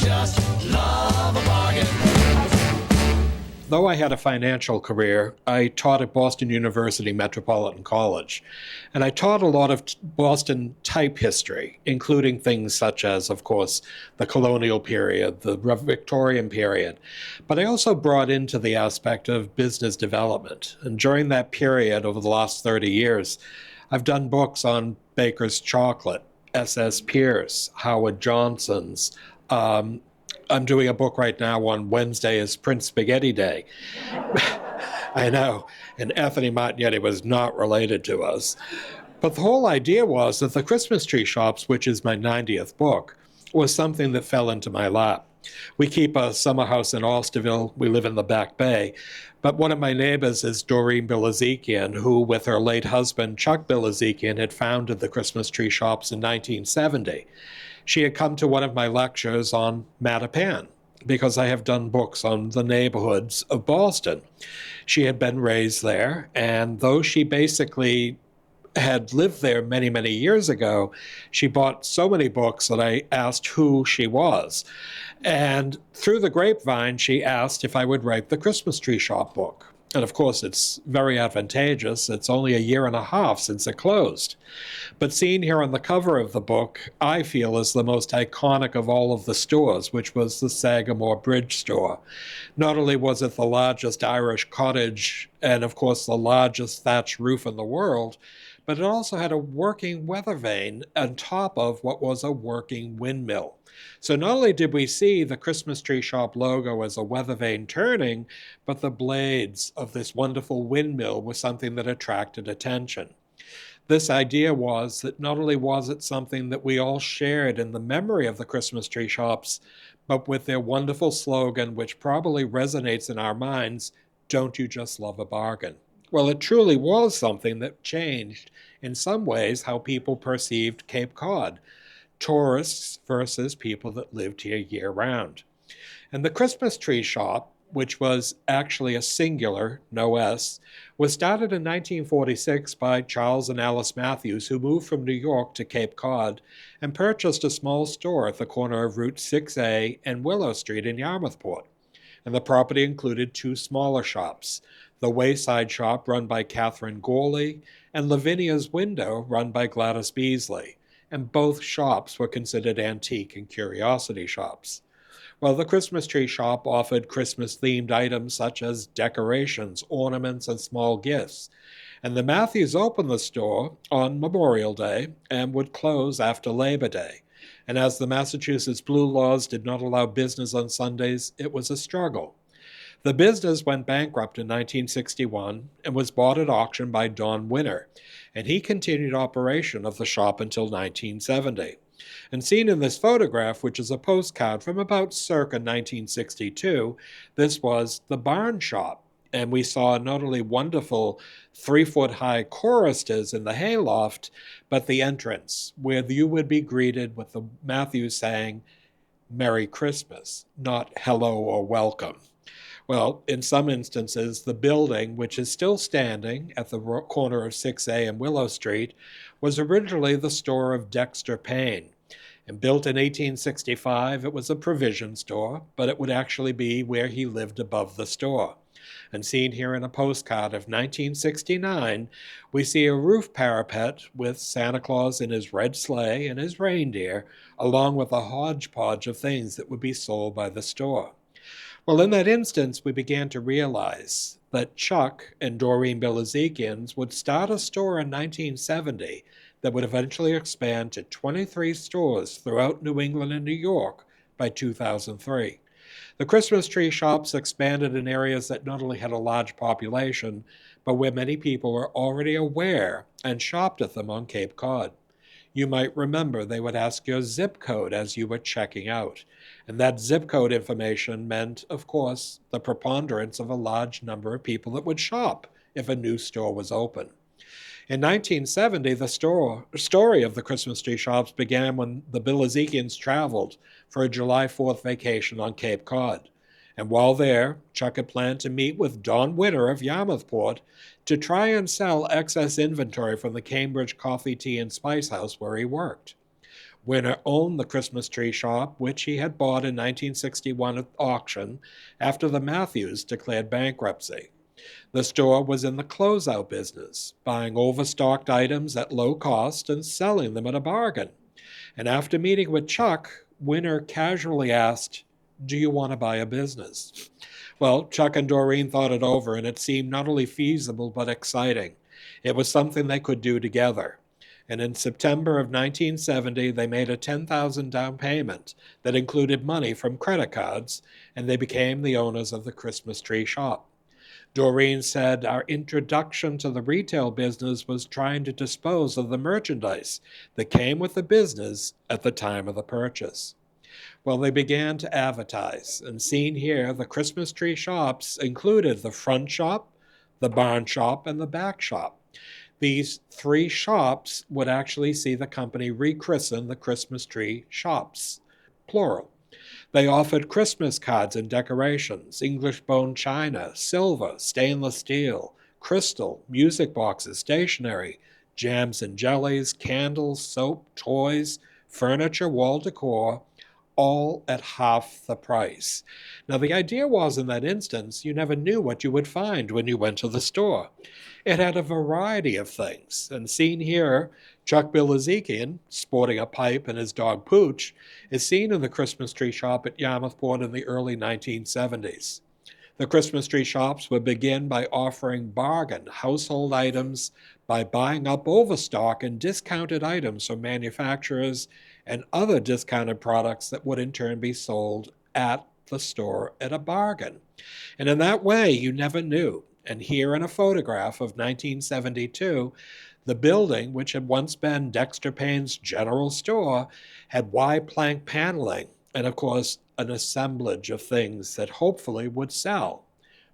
just love a bargain. Though I had a financial career, I taught at Boston University Metropolitan College, and I taught a lot of Boston type history, including things such as, of course, the colonial period, the Victorian period. But I also brought into the aspect of business development, and during that period, over the last 30 years, I've done books on Baker's Chocolate, S.S. Pierce, Howard Johnson's, I'm doing a book right now on Wednesday is Prince Spaghetti Day. I know, and Anthony Martignetti was not related to us. But the whole idea was that the Christmas tree shops, which is my 90th book, was something that fell into my lap. We keep a summer house in Osterville. We live in the Back Bay. But one of my neighbors is Doreen Bilazikian, who, with her late husband, Chuck Bilazikian, had founded the Christmas tree shops in 1970. She had come to one of my lectures on Mattapan, because I have done books on the neighborhoods of Boston. She had been raised there, and though she basically had lived there many, many years ago, she bought so many books that I asked who she was. And through the grapevine, she asked if I would write the Christmas tree shop book. And of course, it's very advantageous. It's only a year and a half since it closed. But seen here on the cover of the book, I feel is the most iconic of all of the stores, which was the Sagamore Bridge store. Not only was it the largest Irish cottage and, of course, the largest thatched roof in the world, but it also had a working weather vane on top of what was a working windmill. So not only did we see the Christmas tree shop logo as a weather vane turning, but the blades of this wonderful windmill was something that attracted attention. This idea was that not only was it something that we all shared in the memory of the Christmas tree shops, but with their wonderful slogan, which probably resonates in our minds, "Don't you just love a bargain?" Well, it truly was something that changed, in some ways, how people perceived Cape Cod. Tourists versus people that lived here year-round. And the Christmas tree shop, which was actually a singular, no S, was started in 1946 by Charles and Alice Matthews, who moved from New York to Cape Cod and purchased a small store at the corner of Route 6A and Willow Street in Yarmouthport. And the property included two smaller shops, the Wayside shop run by Catherine Gorley and Lavinia's Window run by Gladys Beasley. And both shops were considered antique and curiosity shops. Well, the Christmas tree shop offered Christmas-themed items such as decorations, ornaments, and small gifts. And the Matthews opened the store on Memorial Day and would close after Labor Day. And as the Massachusetts Blue laws did not allow business on Sundays, it was a struggle. The business went bankrupt in 1961 and was bought at auction by Don Winter, and he continued operation of the shop until 1970. And seen in this photograph, which is a postcard from about circa 1962, this was the barn shop. And we saw not only wonderful 3-foot-high choristers in the hayloft, but the entrance, where you would be greeted with the Matthews saying, "Merry Christmas," not "hello" or "welcome." Well, in some instances, the building, which is still standing at the corner of 6A and Willow Street, was originally the store of Dexter Payne. And built in 1865, it was a provision store, but it would actually be where he lived above the store. And seen here in a postcard of 1969, we see a roof parapet with Santa Claus in his red sleigh and his reindeer, along with a hodgepodge of things that would be sold by the store. Well, in that instance, we began to realize that Chuck and Doreen Bilazikians would start a store in 1970 that would eventually expand to 23 stores throughout New England and New York by 2003. The Christmas tree shops expanded in areas that not only had a large population, but where many people were already aware and shopped at them on Cape Cod. You might remember they would ask your zip code as you were checking out. And that zip code information meant, of course, the preponderance of a large number of people that would shop if a new store was open. In 1970, the story of the Christmas tree shops began when the Bilazikians traveled for a July 4th vacation on Cape Cod. And while there, Chuck had planned to meet with Don Winter of Yarmouthport to try and sell excess inventory from the Cambridge Coffee, Tea, and Spice House where he worked. Winner owned the Christmas tree shop, which he had bought in 1961 at auction after the Matthews declared bankruptcy. The store was in the closeout business, buying overstocked items at low cost and selling them at a bargain. And after meeting with Chuck, Winner casually asked, "Do you want to buy a business?" Well, Chuck and Doreen thought it over, and it seemed not only feasible but exciting. It was something they could do together. And in September of 1970, they made a $10,000 down payment that included money from credit cards, and they became the owners of the Christmas tree shop. Doreen said, "Our introduction to the retail business was trying to dispose of the merchandise that came with the business at the time of the purchase." Well, they began to advertise, and seen here, the Christmas tree shops included the front shop, the barn shop, and the back shop. These three shops would actually see the company rechristen the Christmas tree shops, plural. They offered Christmas cards and decorations, English bone china, silver, stainless steel, crystal, music boxes, stationery, jams and jellies, candles, soap, toys, furniture, wall decor, all at half the price. Now, the idea was, in that instance, you never knew what you would find when you went to the store. It had a variety of things, and seen here, Chuck Bilezikian, sporting a pipe and his dog Pooch, is seen in the Christmas tree shop at Yarmouthport in the early 1970s. The Christmas tree shops would begin by offering bargain household items by buying up overstock and discounted items from manufacturers and other discounted products that would in turn be sold at the store at a bargain. And in that way, you never knew. And here in a photograph of 1972, the building, which had once been Dexter Payne's general store, had wide plank paneling and, of course, an assemblage of things that hopefully would sell.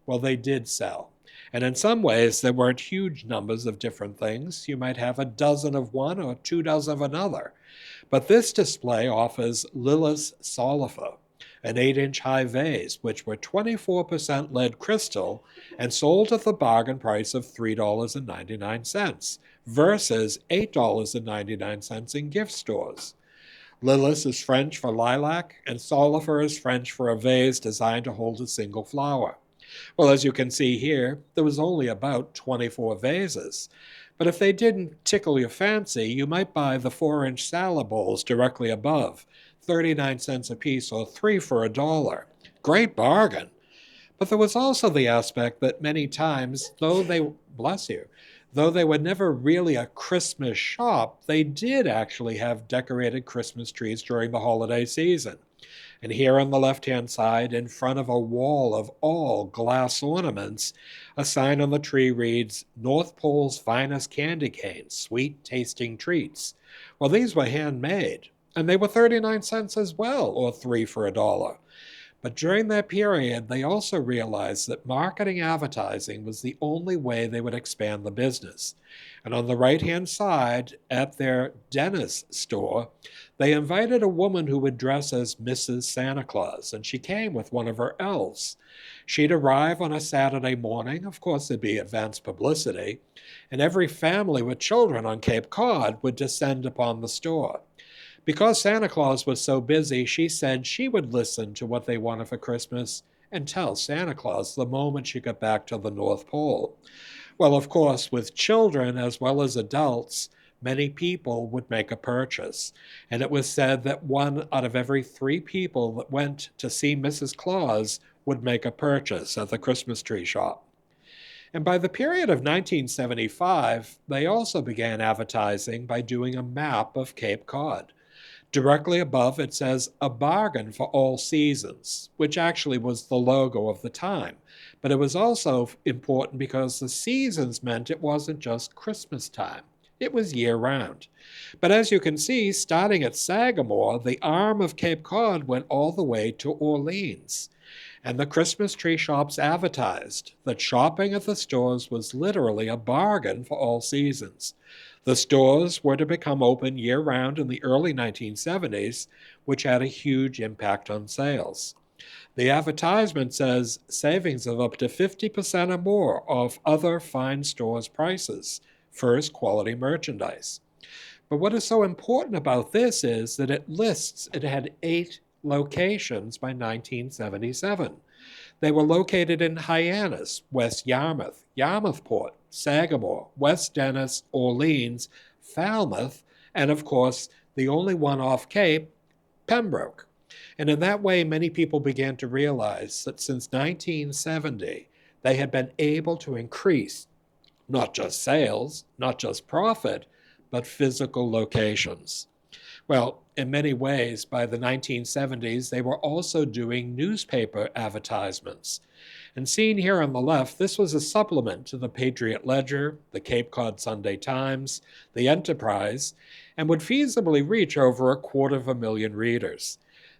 Well, they did sell. And in some ways, there weren't huge numbers of different things. You might have a dozen of one or 2 dozen of another. But this display offers Lillis Solifer, an 8-inch high vase, which were 24% lead crystal and sold at the bargain price of $3.99 versus $8.99 in gift stores. Lillis is French for lilac, and Solifer is French for a vase designed to hold a single flower. Well, as you can see here, there was only about 24 vases. But if they didn't tickle your fancy, you might buy the 4-inch salad bowls directly above, 39 cents a piece or 3 for $1. Great bargain. But there was also the aspect that many times, though they were never really a Christmas shop, they did actually have decorated Christmas trees during the holiday season. And here on the left-hand side, in front of a wall of all glass ornaments, a sign on the tree reads, "North Pole's finest candy canes, sweet-tasting treats." Well, these were handmade, and they were 39 cents as well, or 3 for $1. But during that period, they also realized that marketing advertising was the only way they would expand the business. And on the right-hand side, at their dentist store, they invited a woman who would dress as Mrs. Santa Claus, and she came with one of her elves. She'd arrive on a Saturday morning, of course there'd be advance publicity, and every family with children on Cape Cod would descend upon the store. Because Santa Claus was so busy, she said she would listen to what they wanted for Christmas and tell Santa Claus the moment she got back to the North Pole. Well, of course, with children as well as adults, many people would make a purchase. And it was said that 1 out of every 3 people that went to see Mrs. Claus would make a purchase at the Christmas tree shop. And by the period of 1975, they also began advertising by doing a map of Cape Cod. Directly above it says, "A bargain for all seasons," which actually was the logo of the time. But it was also important because the seasons meant it wasn't just Christmas time. It was year-round. But as you can see, starting at Sagamore, the arm of Cape Cod went all the way to Orleans. And the Christmas tree shops advertised that shopping at the stores was literally a bargain for all seasons. The stores were to become open year-round in the early 1970s, which had a huge impact on sales. The advertisement says savings of up to 50% or more off other fine stores' prices, first quality merchandise. But what is so important about this is that it had 8 locations by 1977. They were located in Hyannis, West Yarmouth, Yarmouthport, Sagamore, West Dennis, Orleans, Falmouth, and of course, the only one off Cape, Pembroke. And in that way, many people began to realize that since 1970, they had been able to increase not just sales, not just profit, but physical locations. Well, in many ways, by the 1970s, they were also doing newspaper advertisements. And seen here on the left, this was a supplement to the Patriot Ledger, the Cape Cod Sunday Times, the Enterprise, and would feasibly reach over 250,000 readers.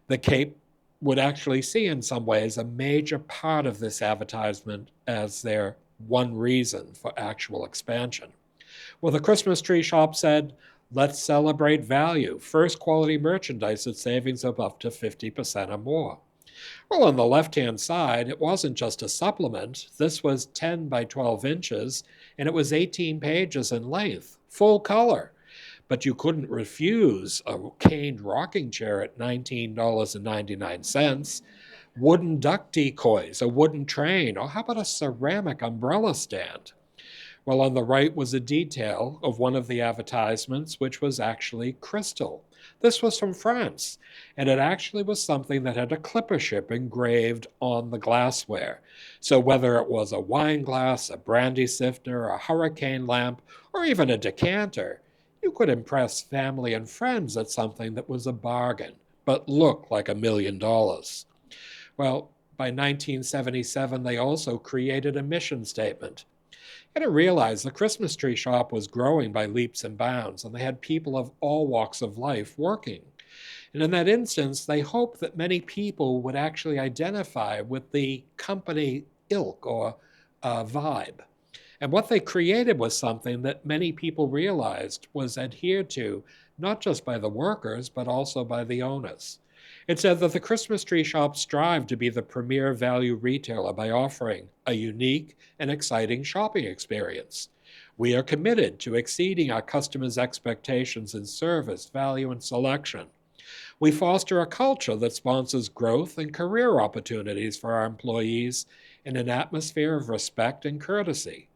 The Cape would actually see, in some ways, a major part of this advertisement as their one reason for actual expansion. Well, the Christmas tree shop said, let's celebrate value, first quality merchandise at savings of up to 50% or more. Well, on the left-hand side, it wasn't just a supplement. This was 10 by 12 inches, and it was 18 pages in length, full color. But you couldn't refuse a caned rocking chair at $19.99, wooden duck decoys, a wooden train, or how about a ceramic umbrella stand? Well, on the right was a detail of one of the advertisements, which was actually crystal. This was from France, and it actually was something that had a clipper ship engraved on the glassware. So whether it was a wine glass, a brandy sifter, a hurricane lamp, or even a decanter, you could impress family and friends at something that was a bargain, but looked like $1 million. Well, by 1977, they also created a mission statement. You got to realize the Christmas tree shop was growing by leaps and bounds, and they had people of all walks of life working. And in that instance, they hoped that many people would actually identify with the company ilk or vibe. And what they created was something that many people realized was adhered to not just by the workers, but also by the owners. It said that the Christmas tree shop strived to be the premier value retailer by offering a unique and exciting shopping experience. We are committed to exceeding our customers' expectations in service, value, and selection. We foster a culture that sponsors growth and career opportunities for our employees in an atmosphere of respect and courtesy.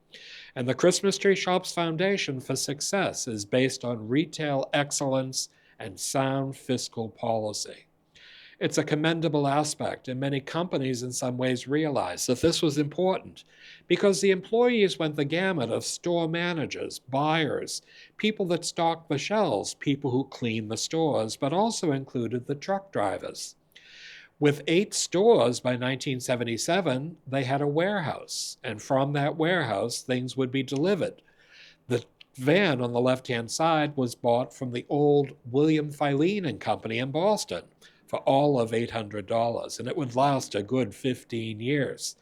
And the Christmas tree shop's foundation for success is based on retail excellence and sound fiscal policy. It's a commendable aspect, and many companies in some ways realized that this was important because the employees went the gamut of store managers, buyers, people that stocked the shelves, people who cleaned the stores, but also included the truck drivers. With 8 stores by 1977, they had a warehouse, and from that warehouse, things would be delivered. The van on the left-hand side was bought from the old William Filene and Company in Boston for all of $800, and it would last a good 15 years.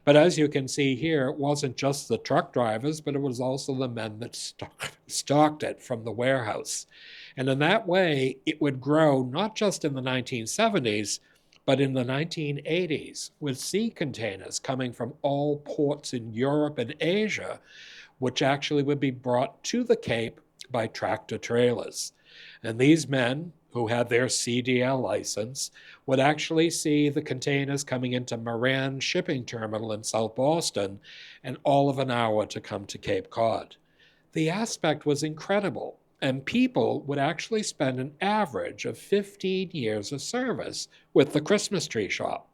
But as you can see here, it wasn't just the truck drivers, but it was also the men that stocked it from the warehouse. And in that way, it would grow not just in the 1970s, but in the 1980s, with sea containers coming from all ports in Europe and Asia, which actually would be brought to the Cape by tractor trailers. And these men, who had their CDL license, would actually see the containers coming into Moran Shipping Terminal in South Boston and all of an hour to come to Cape Cod. The aspect was incredible, and people would actually spend an average of 15 years of service with the Christmas tree shop.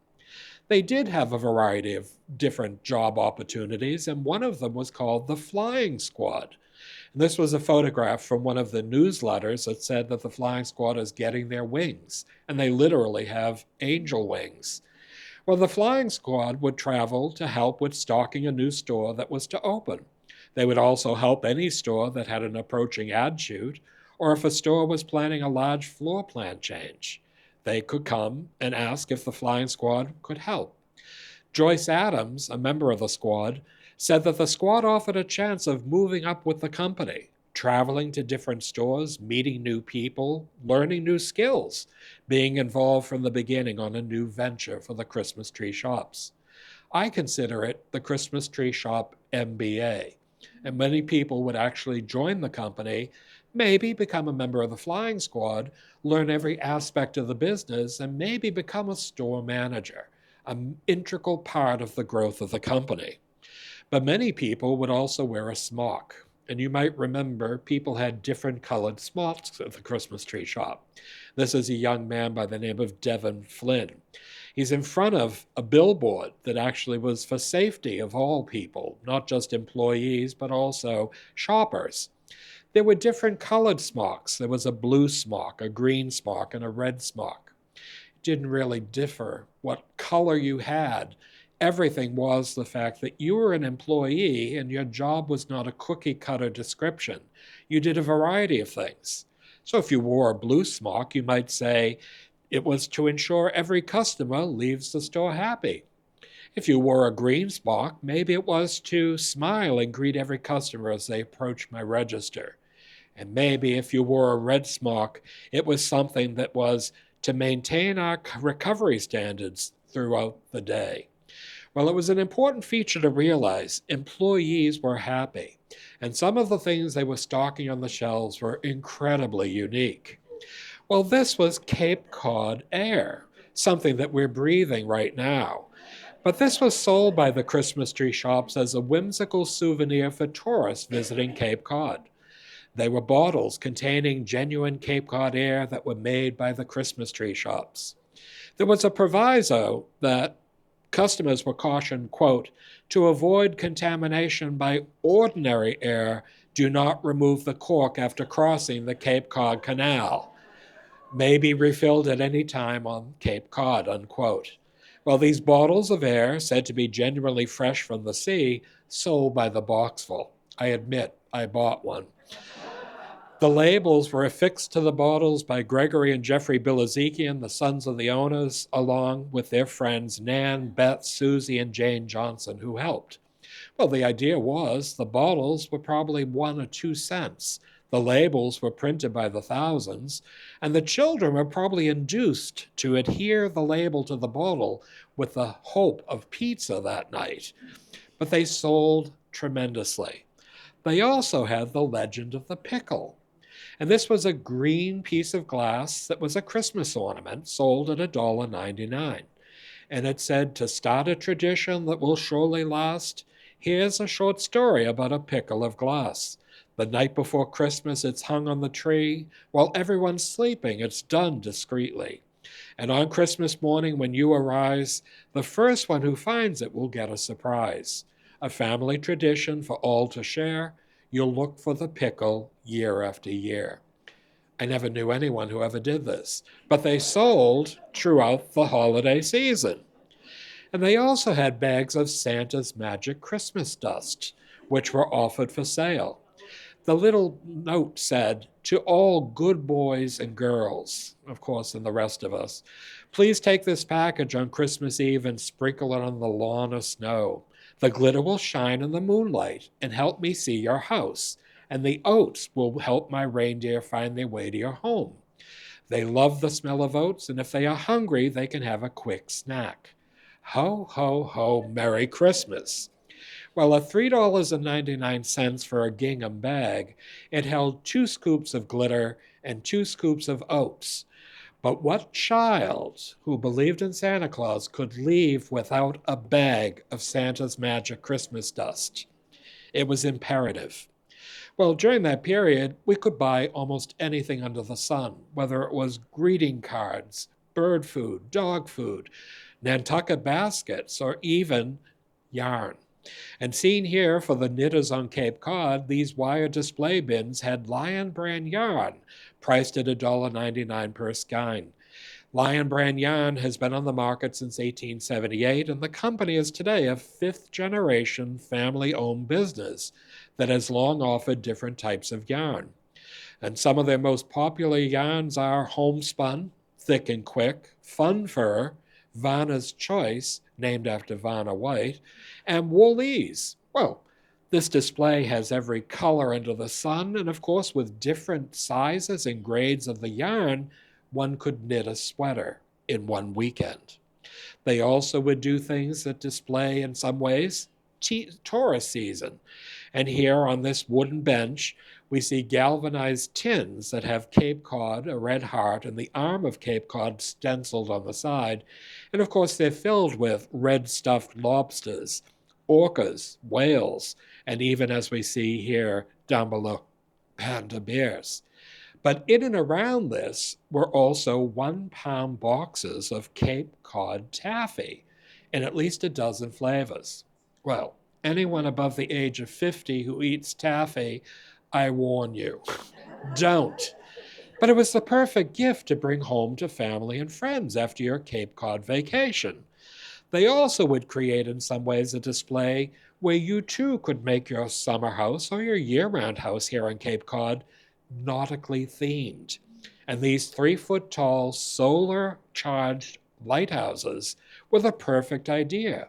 They did have a variety of different job opportunities, and one of them was called the Flying Squad. And this was a photograph from one of the newsletters that said that the Flying Squad is getting their wings, and they literally have angel wings. Well, the Flying Squad would travel to help with stocking a new store that was to open. They would also help any store that had an approaching ad shoot, or if a store was planning a large floor plan change. They could come and ask if the Flying Squad could help. Joyce Adams, a member of the squad, said that the squad offered a chance of moving up with the company, traveling to different stores, meeting new people, learning new skills, being involved from the beginning on a new venture for the Christmas tree shops. I consider it the Christmas tree shop MBA, and many people would actually join the company maybe become a member of the flying squad, learn every aspect of the business, and maybe become a store manager, an integral part of the growth of the company. But many people would also wear a smock. And you might remember people had different colored smocks at the Christmas tree shop. This is a young man by the name of Devin Flynn. He's in front of a billboard that actually was for safety of all people, not just employees, but also shoppers. There were different colored smocks. There was a blue smock, a green smock, and a red smock. It didn't really differ what color you had. Everything was the fact that you were an employee and your job was not a cookie cutter description. You did a variety of things. So if you wore a blue smock, you might say it was to ensure every customer leaves the store happy. If you wore a green smock, maybe it was to smile and greet every customer as they approach my register. And maybe if you wore a red smock, it was something that was to maintain our recovery standards throughout the day. Well, it was an important feature to realize. Employees were happy, and some of the things they were stocking on the shelves were incredibly unique. Well, this was Cape Cod air, something that we're breathing right now. But this was sold by the Christmas tree shops as a whimsical souvenir for tourists visiting Cape Cod. They were bottles containing genuine Cape Cod air that were made by the Christmas tree shops. There was a proviso that customers were cautioned, quote, to avoid contamination by ordinary air, do not remove the cork after crossing the Cape Cod Canal. May be refilled at any time on Cape Cod, unquote. Well, these bottles of air, said to be genuinely fresh from the sea, sold by the boxful. I admit, I bought one. The labels were affixed to the bottles by Gregory and Jeffrey Bilezikian, the sons of the owners, along with their friends Nan, Beth, Susie, and Jane Johnson, who helped. Well, the idea was the bottles were probably 1 or 2 cents. The labels were printed by the thousands, and the children were probably induced to adhere the label to the bottle with the hope of pizza that night. But they sold tremendously. They also had the legend of the pickle. And this was a green piece of glass that was a Christmas ornament sold at $1.99. And it said, to start a tradition that will surely last, here's a short story about a pickle of glass. The night before Christmas, it's hung on the tree. While everyone's sleeping, it's done discreetly. And on Christmas morning, when you arise, the first one who finds it will get a surprise. A family tradition for all to share. You'll look for the pickle year after year. I never knew anyone who ever did this, but they sold throughout the holiday season. And they also had bags of Santa's magic Christmas dust, which were offered for sale. The little note said, to all good boys and girls, of course, and the rest of us, please take this package on Christmas Eve and sprinkle it on the lawn or snow. The glitter will shine in the moonlight and help me see your house, and the oats will help my reindeer find their way to your home. They love the smell of oats, and if they are hungry, they can have a quick snack. Ho, ho, ho, Merry Christmas. Well, at $3.99 for a gingham bag, it held 2 scoops of glitter and 2 scoops of oats. But what child who believed in Santa Claus could leave without a bag of Santa's magic Christmas dust? It was imperative. Well, during that period, we could buy almost anything under the sun, whether it was greeting cards, bird food, dog food, Nantucket baskets, or even yarn. And seen here for the knitters on Cape Cod, these wire display bins had Lion brand yarn, priced at $1.99 per skein. Lion brand yarn has been on the market since 1878, and the company is today a 5th-generation family-owned business that has long offered different types of yarn. And some of their most popular yarns are homespun, thick and quick, fun fur, Vanna's Choice, named after Vanna White, and Woolese. Well, this display has every color under the sun, and of course, with different sizes and grades of the yarn, one could knit a sweater in one weekend. They also would do things that display, in some ways, tourist season. And here on this wooden bench, We see galvanized tins that have Cape Cod, a red heart, and the arm of Cape Cod stenciled on the side. And of course, they're filled with red stuffed lobsters, orcas, whales, and even as we see here down below, panda bears. But in and around this were also 1 pound boxes of Cape Cod taffy in at least a dozen flavors. Well, anyone above the age of 50 who eats taffy, I warn you, don't. But it was the perfect gift to bring home to family and friends after your Cape Cod vacation. They also would create, in some ways, a display where you too could make your summer house or your year round house here on Cape Cod nautically themed. And these 3 foot tall solar charged lighthouses were the perfect idea.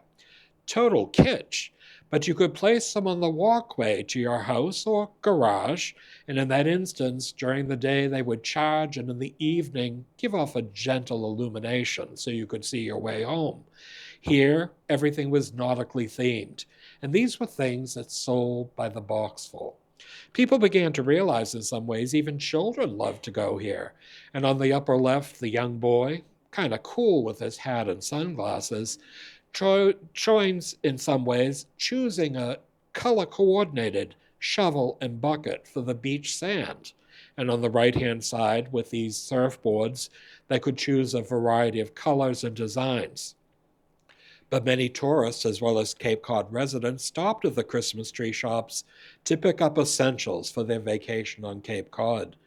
Total kitsch, but you could place them on the walkway to your house or garage, and in that instance, during the day they would charge, and in the evening give off a gentle illumination so you could see your way home. Here, everything was nautically themed, and these were things that sold by the boxful. People began to realize in some ways even children loved to go here, and on the upper left, the young boy, kind of cool with his hat and sunglasses, joins in some ways choosing a color-coordinated shovel and bucket for the beach sand. And on the right-hand side, with these surfboards, they could choose a variety of colors and designs. But many tourists, as well as Cape Cod residents, stopped at the Christmas tree shops to pick up essentials for their vacation on Cape Cod.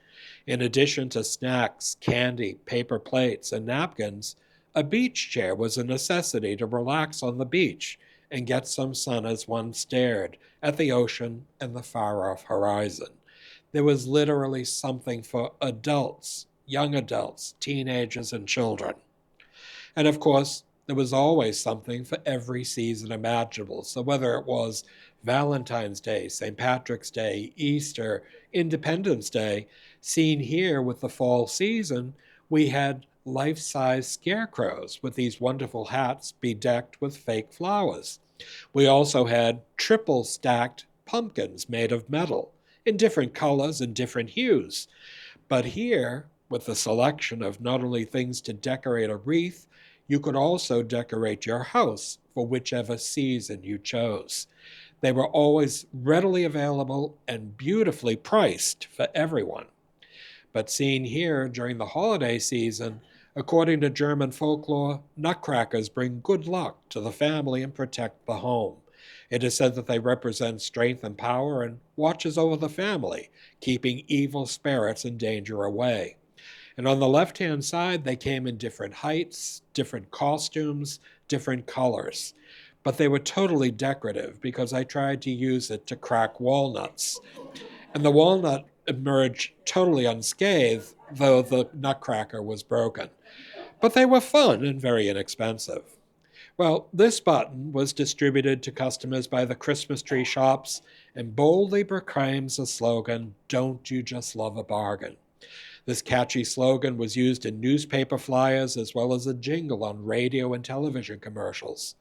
In addition to snacks, candy, paper plates, and napkins, a beach chair was a necessity to relax on the beach and get some sun as one stared at the ocean and the far-off horizon. There was literally something for adults, young adults, teenagers, and children. And of course, there was always something for every season imaginable. So whether it was Valentine's Day, St. Patrick's Day, Easter, Independence Day, seen here with the fall season, we had life-size scarecrows with these wonderful hats bedecked with fake flowers. We also had triple-stacked pumpkins made of metal in different colors and different hues. But here, with the selection of not only things to decorate a wreath, you could also decorate your house for whichever season you chose. They were always readily available and beautifully priced for everyone. But seen here during the holiday season, according to German folklore, nutcrackers bring good luck to the family and protect the home. It is said that they represent strength and power and watches over the family, keeping evil spirits and danger away. And on the left-hand side, they came in different heights, different costumes, different colors. But they were totally decorative because I tried to use it to crack walnuts. And the walnut emerged totally unscathed, though the nutcracker was broken. But they were fun and very inexpensive. Well, this button was distributed to customers by the Christmas tree shops and boldly proclaims the slogan, "Don't you just love a bargain?" This catchy slogan was used in newspaper flyers as well as a jingle on radio and television commercials.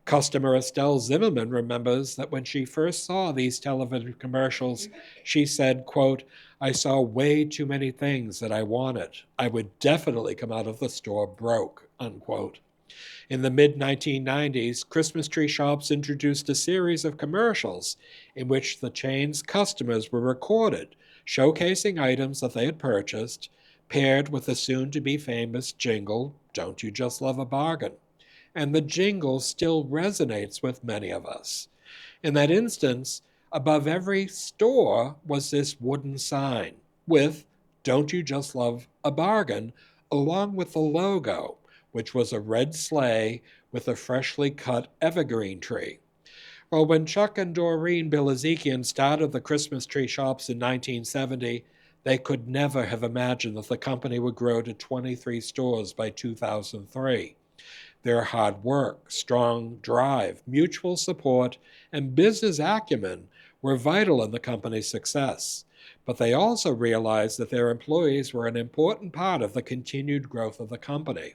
Customer Estelle Zimmerman remembers that when she first saw these television commercials, she said, quote, "I saw way too many things that I wanted. I would definitely come out of the store broke," unquote. In the mid-1990s, Christmas tree shops introduced a series of commercials in which the chain's customers were recorded, showcasing items that they had purchased, paired with the soon-to-be famous jingle, "Don't you just love a bargain?" And the jingle still resonates with many of us. In that instance, above every store was this wooden sign with "Don't you just love a bargain?" along with the logo, which was a red sleigh with a freshly cut evergreen tree. Well, when Chuck and Doreen Bilezikian started the Christmas tree shops in 1970, they could never have imagined that the company would grow to 23 stores by 2003. Their hard work, strong drive, mutual support, and business acumen were vital in the company's success. But they also realized that their employees were an important part of the continued growth of the company.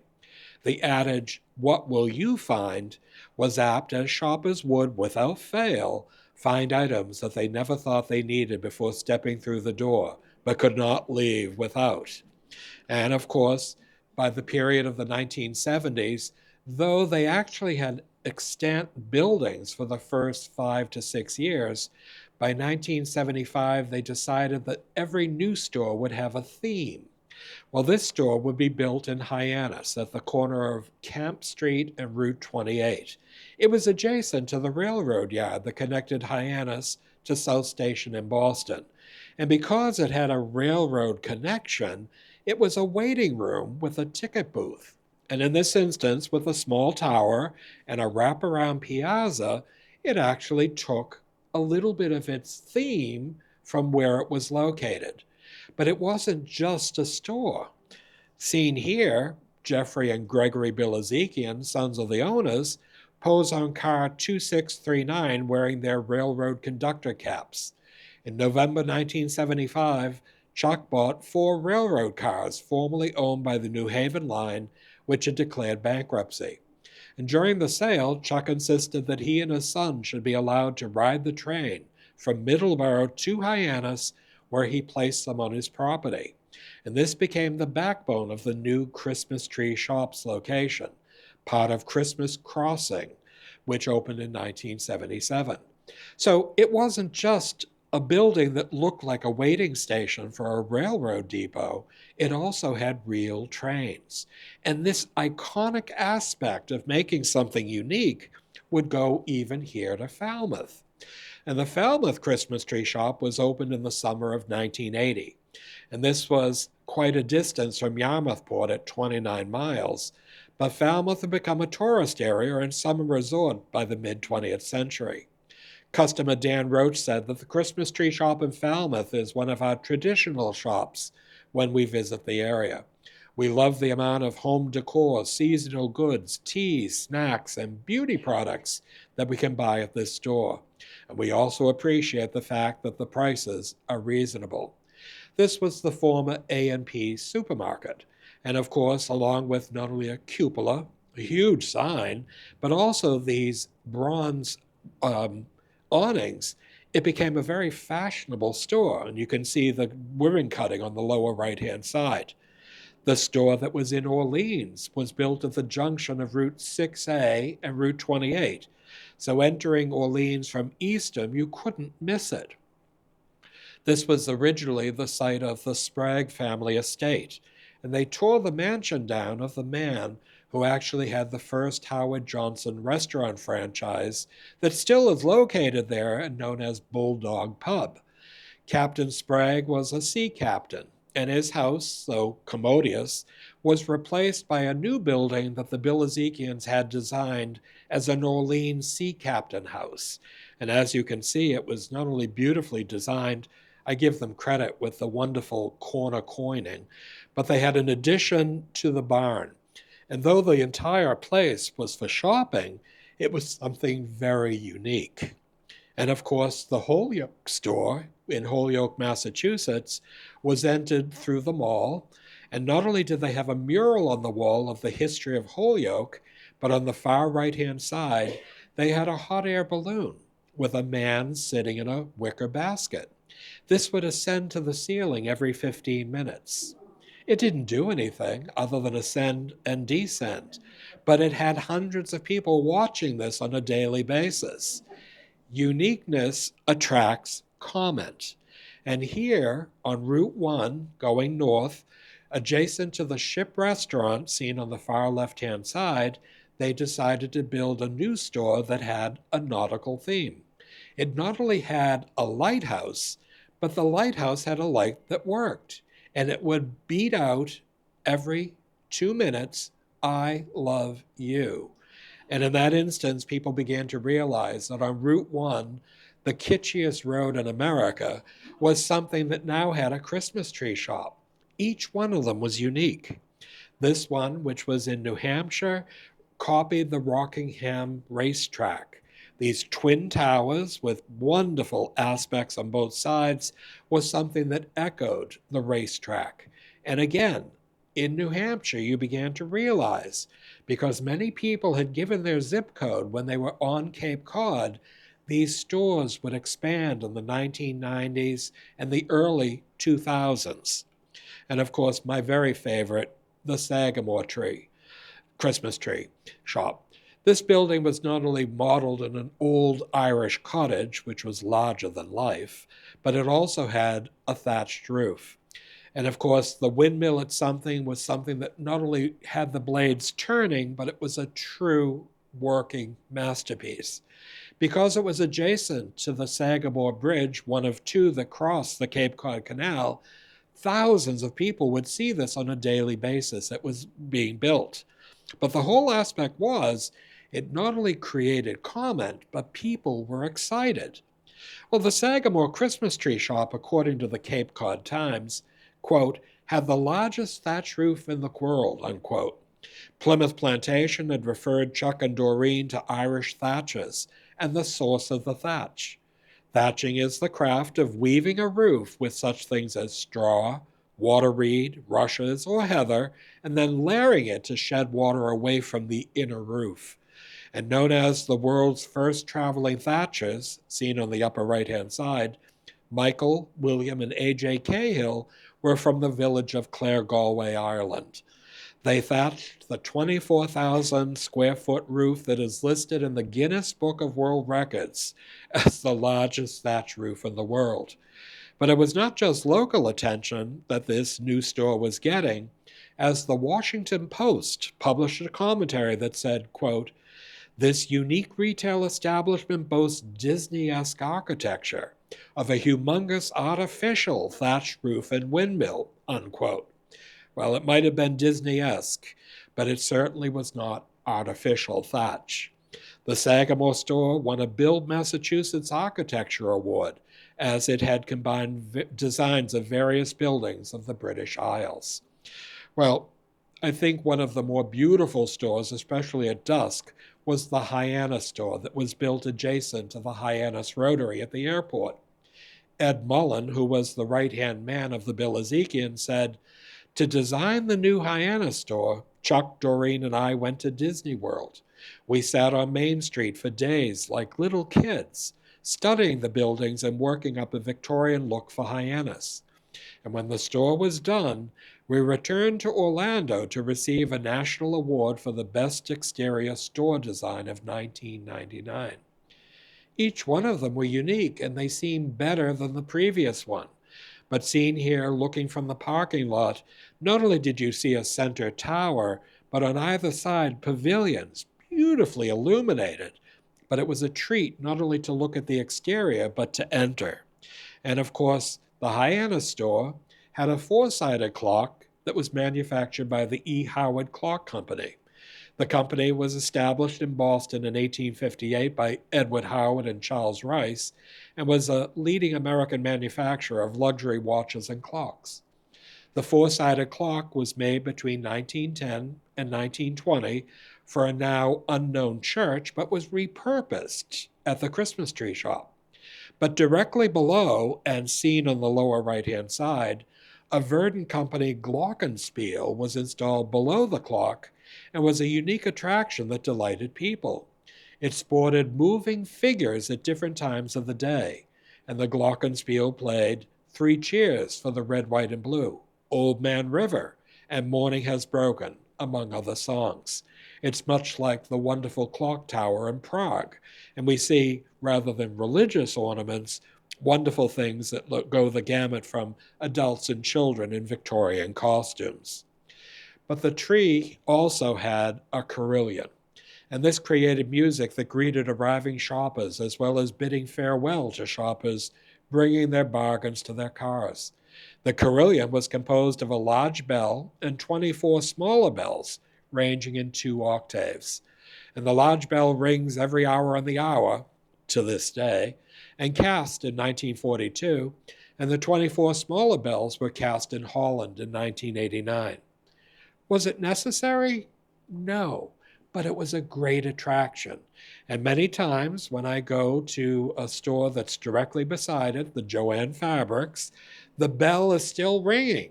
The adage, "What will you find?" was apt as shoppers would, without fail, find items that they never thought they needed before stepping through the door, but could not leave without. And of course, by the period of the 1970s, though they actually had extant buildings for the first 5 to 6 years, by 1975 they decided that every new store would have a theme. Well, this store would be built in Hyannis at the corner of Camp Street and Route 28. It was adjacent to the railroad yard that connected Hyannis to South Station in Boston. And because it had a railroad connection, it was a waiting room with a ticket booth. And in this instance, with a small tower and a wraparound piazza, it actually took a little bit of its theme from where it was located. But it wasn't just a store. Seen here, Jeffrey and Gregory Bilezikian, sons of the owners, pose on car 2639 wearing their railroad conductor caps. In November 1975, Chuck bought 4 railroad cars formerly owned by the New Haven line, which had declared bankruptcy. And during the sale, Chuck insisted that he and his son should be allowed to ride the train from Middleborough to Hyannis, where he placed them on his property. And this became the backbone of the new Christmas Tree Shops location, part of Christmas Crossing, which opened in 1977. So it wasn't just a building that looked like a waiting station for a railroad depot. It also had real trains. And this iconic aspect of making something unique would go even here to Falmouth. And the Falmouth Christmas Tree Shop was opened in the summer of 1980. And this was quite a distance from Yarmouthport at 29 miles. But Falmouth had become a tourist area and summer resort by the mid-20th century. Customer Dan Roach said that the Christmas Tree Shop in Falmouth is one of our traditional shops when we visit the area. We love the amount of home decor, seasonal goods, teas, snacks, and beauty products that we can buy at this store. And we also appreciate the fact that the prices are reasonable. This was the former A&P supermarket. And of course, along with not only a cupola, a huge sign, but also these bronze awnings, it became a very fashionable store. And you can see the ribbon cutting on the lower right-hand side. The store that was in Orleans was built at the junction of Route 6A and Route 28. So entering Orleans from Eastham, you couldn't miss it. This was originally the site of the Sprague family estate, and they tore the mansion down of the man who actually had the first Howard Johnson restaurant franchise that still is located there and known as Bulldog Pub. Captain Sprague was a sea captain, and his house, though commodious, was replaced by a new building that the Bilezikians had designed as an Orleans sea captain house. And as you can see, it was not only beautifully designed, I give them credit with the wonderful corner coining, but they had an addition to the barn. And though the entire place was for shopping, it was something very unique. And of course, the Holyoke store in Holyoke, Massachusetts, was entered through the mall. And not only did they have a mural on the wall of the history of Holyoke, but on the far right-hand side, they had a hot air balloon with a man sitting in a wicker basket. This would ascend to the ceiling every 15 minutes. It didn't do anything other than ascend and descend, but it had hundreds of people watching this on a daily basis. Uniqueness attracts comment. And here on Route 1, going north, adjacent to the Ship Restaurant seen on the far left-hand side, they decided to build a new store that had a nautical theme. It not only had a lighthouse, but the lighthouse had a light that worked, and it would beat out every 2 minutes, "I love you." And in that instance, people began to realize that on Route 1, the kitschiest road in America, was something that now had a Christmas tree shop. Each one of them was unique. This one, which was in New Hampshire, copied the Rockingham racetrack. These twin towers with wonderful aspects on both sides was something that echoed the racetrack. And again, in New Hampshire, you began to realize, because many people had given their zip code when they were on Cape Cod, These stores would expand in the 1990s and the early 2000s. And of course, my very favorite, the Sagamore Christmas tree shop. This building was not only modeled in an old Irish cottage, which was larger than life, but it also had a thatched roof. And of course, the windmill at something was something that not only had the blades turning, but it was a true working masterpiece. Because it was adjacent to the Sagamore Bridge, one of two that crossed the Cape Cod Canal, thousands of people would see this on a daily basis. It was being built. But the whole aspect was, it not only created comment, but people were excited. Well, the Sagamore Christmas tree shop, according to the Cape Cod Times, quote, had the largest thatch roof in the world, unquote. Plymouth Plantation had referred Chuck and Doreen to Irish thatchers and the source of the thatch. Thatching is the craft of weaving a roof with such things as straw, water reed, rushes, or heather, and then layering it to shed water away from the inner roof. And known as the world's first traveling thatchers, seen on the upper right-hand side, Michael, William, and A.J. Cahill were from the village of Clare, Galway, Ireland. They thatched the 24,000 square foot roof that is listed in the Guinness Book of World Records as the largest thatch roof in the world. But it was not just local attention that this new store was getting, as the Washington Post published a commentary that said, quote, "This unique retail establishment boasts Disney-esque architecture of a humongous artificial thatched roof and windmill," unquote. Well, it might have been Disney-esque, but it certainly was not artificial thatch. The Sagamore store won a Build Massachusetts Architecture Award, as it had combined designs of various buildings of the British Isles. Well, I think one of the more beautiful stores, especially at dusk, was the Hyannis store that was built adjacent to the Hyannis Rotary at the airport. Ed Mullen, who was the right-hand man of the Bill-Ezekian, said, "To design the new Hyannis store, Chuck, Doreen, and I went to Disney World. We sat on Main Street for days like little kids, studying the buildings and working up a Victorian look for Hyannis. And when the store was done, we returned to Orlando to receive a national award for the best exterior store design of 1999. Each one of them were unique, and they seemed better than the previous one. But seen here looking from the parking lot, not only did you see a center tower, but on either side pavilions, beautifully illuminated. But it was a treat not only to look at the exterior, but to enter. And of course, the Hyannis store had a four-sided clock that was manufactured by the E. Howard Clock Company. The company was established in Boston in 1858 by Edward Howard and Charles Rice, and was a leading American manufacturer of luxury watches and clocks. The four-sided clock was made between 1910 and 1920 for a now unknown church, but was repurposed at the Christmas tree shop. But directly below, and seen on the lower right-hand side, a Verdun Company glockenspiel was installed below the clock and was a unique attraction that delighted people. It sported moving figures at different times of the day, and the glockenspiel played Three Cheers for the Red, White, and Blue, Old Man River, and Morning Has Broken, among other songs. It's much like the wonderful clock tower in Prague, and we see, rather than religious ornaments, wonderful things that go the gamut from adults and children in Victorian costumes. But the tree also had a carillon, and this created music that greeted arriving shoppers as well as bidding farewell to shoppers bringing their bargains to their cars. The carillon was composed of a large bell and 24 smaller bells, ranging in 2 octaves. And the large bell rings every hour on the hour, to this day, and cast in 1942, and the 24 smaller bells were cast in Holland in 1989. Was it necessary? No, but it was a great attraction. And many times when I go to a store that's directly beside it, the Joanne Fabrics, the bell is still ringing.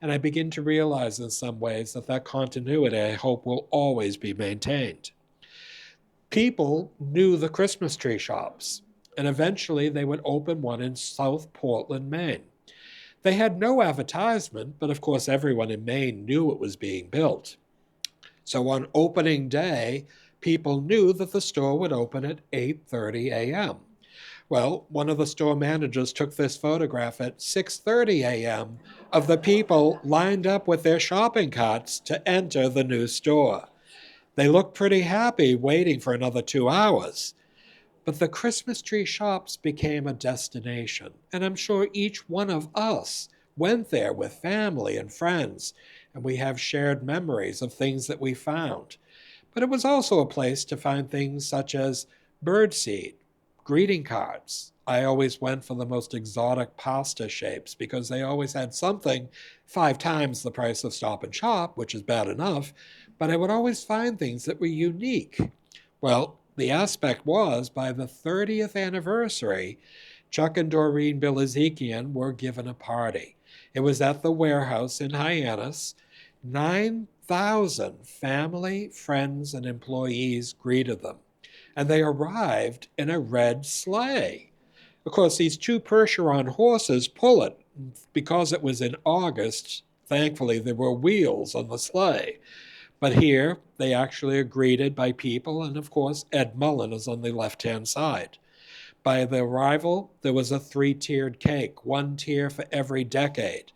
And I begin to realize in some ways that continuity, I hope, will always be maintained. People knew the Christmas tree shops. and eventually they would open one in South Portland, Maine. They had no advertisement, but of course everyone in Maine knew it was being built. So on opening day, people knew that the store would open at 8:30 a.m. Well, one of the store managers took this photograph at 6:30 a.m. of the people lined up with their shopping carts to enter the new store. They looked pretty happy waiting for another 2 hours. But the Christmas tree shops became a destination, and I'm sure each one of us went there with family and friends, and we have shared memories of things that we found. But it was also a place to find things such as birdseed, greeting cards. I always went for the most exotic pasta shapes because they always had something 5 times the price of Stop and Shop, which is bad enough, but I would always find things that were unique. Well, the aspect was, by the 30th anniversary, Chuck and Doreen Bilezikian were given a party. It was at the warehouse in Hyannis. 9,000 family, friends, and employees greeted them, and they arrived in a red sleigh. Of course, these two Percheron horses pull it. Because it was in August, thankfully there were wheels on the sleigh. But here, they actually are greeted by people, and of course, Ed Mullen is on the left-hand side. By the arrival, there was a 3-tiered cake, 1 tier for every decade.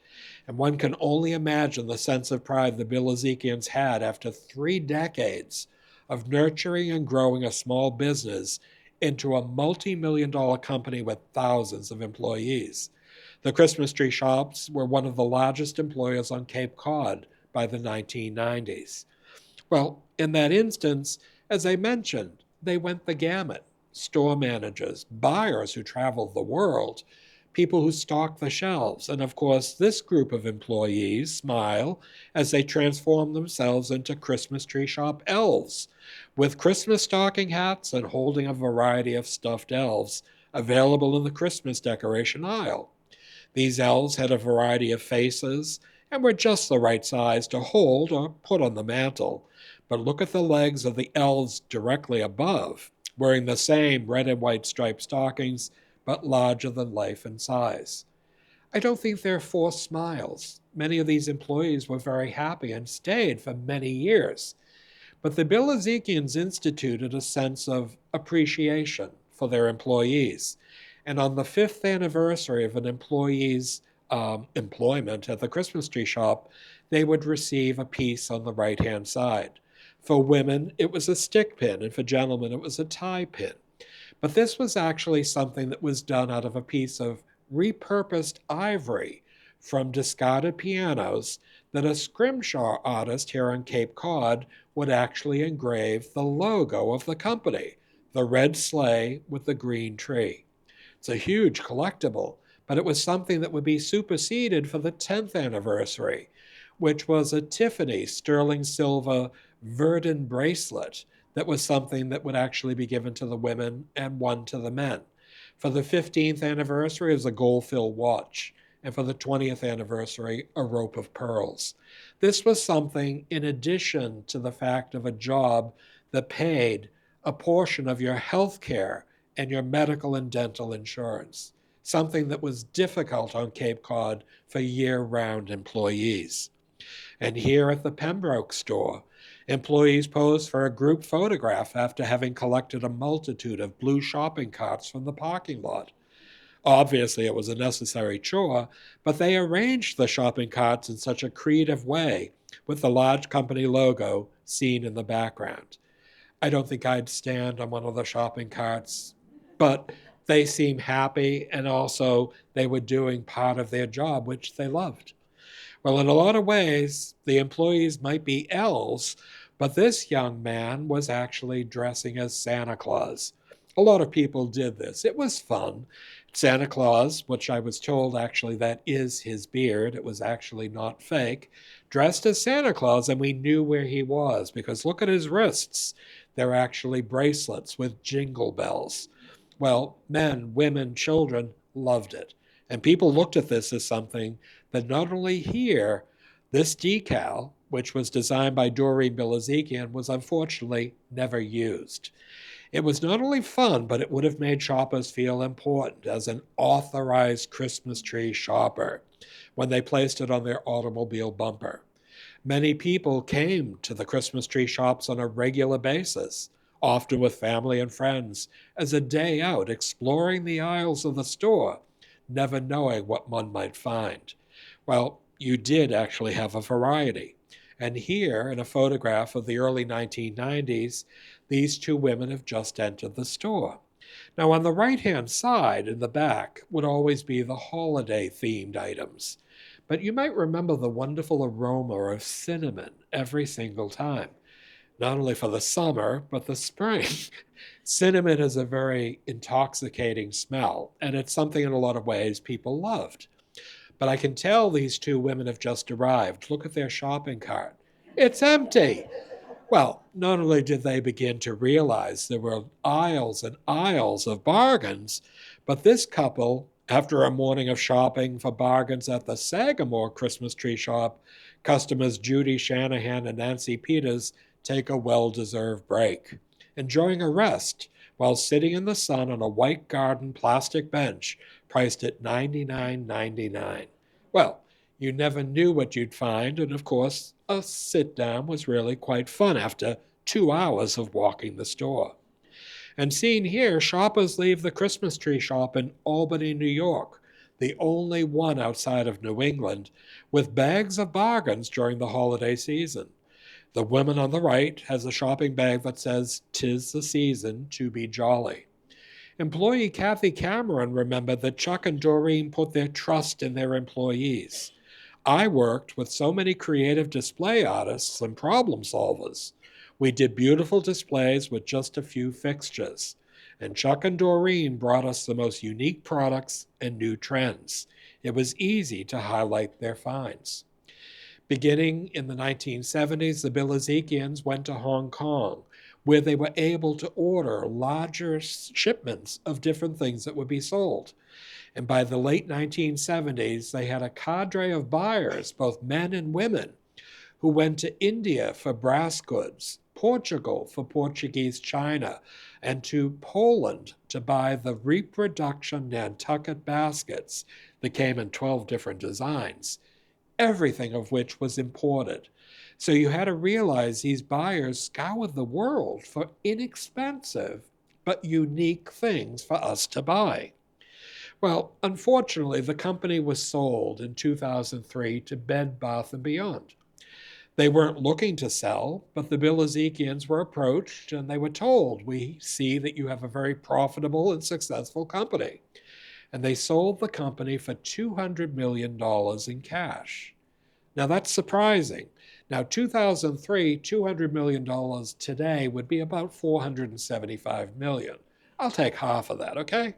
And one can only imagine the sense of pride the Bilezikians had after 3 decades of nurturing and growing a small business into a multi-million-dollar company with thousands of employees. The Christmas tree shops were one of the largest employers on Cape Cod by the 1990s. Well, in that instance, as I mentioned, they went the gamut. Store managers, buyers who traveled the world, people who stocked the shelves, and of course, this group of employees smile as they transform themselves into Christmas tree shop elves, with Christmas stocking hats and holding a variety of stuffed elves available in the Christmas decoration aisle. These elves had a variety of faces and were just the right size to hold or put on the mantle. But look at the legs of the elves directly above, wearing the same red and white striped stockings, but larger than life in size. I don't think they're forced smiles. Many of these employees were very happy and stayed for many years. But the Bilezikians instituted a sense of appreciation for their employees. And on the 5th anniversary of an employee's employment at the Christmas tree shop, they would receive a piece on the right-hand side. For women, it was a stick pin, and for gentlemen, it was a tie pin. But this was actually something that was done out of a piece of repurposed ivory from discarded pianos that a scrimshaw artist here on Cape Cod would actually engrave the logo of the company, the red sleigh with the green tree. It's a huge collectible, but it was something that would be superseded for the 10th anniversary, which was a Tiffany sterling silver Verdun bracelet that was something that would actually be given to the women and one to the men. For the 15th anniversary, it was a gold-filled watch, and for the 20th anniversary, a rope of pearls. This was something in addition to the fact of a job that paid a portion of your health care and your medical and dental insurance, something that was difficult on Cape Cod for year-round employees. And here at the Pembroke store, employees posed for a group photograph after having collected a multitude of blue shopping carts from the parking lot. Obviously, it was a necessary chore, but they arranged the shopping carts in such a creative way with the large company logo seen in the background. I don't think I'd stand on one of the shopping carts, but they seemed happy, and also they were doing part of their job, which they loved. Well, in a lot of ways, the employees might be elves, but this young man was actually dressing as Santa Claus. A lot of people did this. It was fun. Santa Claus, which I was told actually that is his beard, it was actually not fake, dressed as Santa Claus, and we knew where he was because look at his wrists. They're actually bracelets with jingle bells. Well, men, women, children loved it. And people looked at this as something that not only here, this decal, which was designed by Doreen Bilezikian, was unfortunately never used. It was not only fun, but it would have made shoppers feel important as an authorized Christmas tree shopper when they placed it on their automobile bumper. Many people came to the Christmas tree shops on a regular basis, often with family and friends, as a day out exploring the aisles of the store, never knowing what one might find. Well, you did actually have a variety. And here, in a photograph of the early 1990s, these two women have just entered the store. Now, on the right-hand side in the back would always be the holiday-themed items. But you might remember the wonderful aroma of cinnamon every single time, not only for the summer, but the spring. Cinnamon is a very intoxicating smell, and it's something in a lot of ways people loved. But I can tell these two women have just arrived. Look at their shopping cart. It's empty. Well, not only did they begin to realize there were aisles and aisles of bargains, but this couple, after a morning of shopping for bargains at the Sagamore Christmas tree shop, customers Judy Shanahan and Nancy Peters take a well-deserved break, enjoying a rest while sitting in the sun on a white garden plastic bench priced at $99.99. Well, you never knew what you'd find, and of course, a sit-down was really quite fun after 2 hours of walking the store. And seen here, shoppers leave the Christmas tree shop in Albany, New York, the only one outside of New England, with bags of bargains during the holiday season. The woman on the right has a shopping bag that says, "'Tis the season to be jolly." Employee Kathy Cameron remembered that Chuck and Doreen put their trust in their employees. I worked with so many creative display artists and problem solvers. We did beautiful displays with just a few fixtures, and Chuck and Doreen brought us the most unique products and new trends. It was easy to highlight their finds. Beginning in the 1970s, the Bilezikians went to Hong Kong, where they were able to order larger shipments of different things that would be sold. And by the late 1970s, they had a cadre of buyers, both men and women, who went to India for brass goods, Portugal for Portuguese china, and to Poland to buy the reproduction Nantucket baskets that came in 12 different designs, everything of which was imported. So you had to realize these buyers scoured the world for inexpensive but unique things for us to buy. Well, unfortunately, the company was sold in 2003 to Bed Bath & Beyond. They weren't looking to sell, but the Bilezikians were approached and they were told, "We see that you have a very profitable and successful company." And they sold the company for $200 million in cash. Now that's surprising. Now, 2003, $200 million today would be about $475 million. I'll take half of that, okay?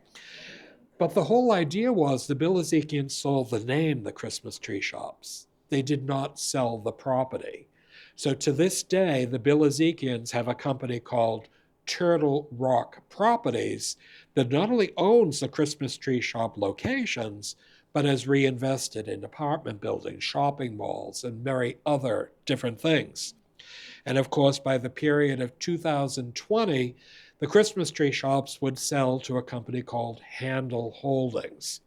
But the whole idea was the Bilezikians sold the name, the Christmas tree shops. They did not sell the property. So to this day, the Bilezikians have a company called Turtle Rock Properties that not only owns the Christmas tree shop locations, but has reinvested in apartment buildings, shopping malls, and many other different things. And of course, by the period of 2020, the Christmas tree shops would sell to a company called Handel Holdings.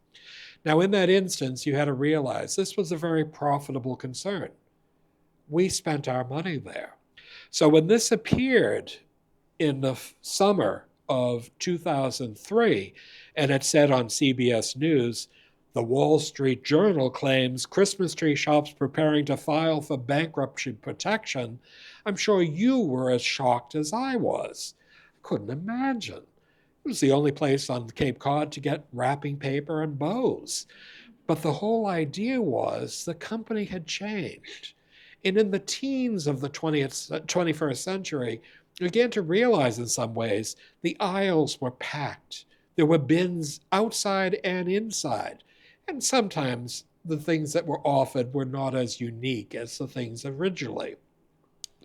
Now, in that instance, you had to realize this was a very profitable concern. We spent our money there. So when this appeared in the summer of 2003, and it said on CBS News, "The Wall Street Journal claims Christmas tree shops preparing to file for bankruptcy protection," I'm sure you were as shocked as I was. I couldn't imagine. It was the only place on Cape Cod to get wrapping paper and bows. But the whole idea was the company had changed. And in the teens of the 21st century, you began to realize in some ways the aisles were packed. There were bins outside and inside. And sometimes the things that were offered were not as unique as the things originally.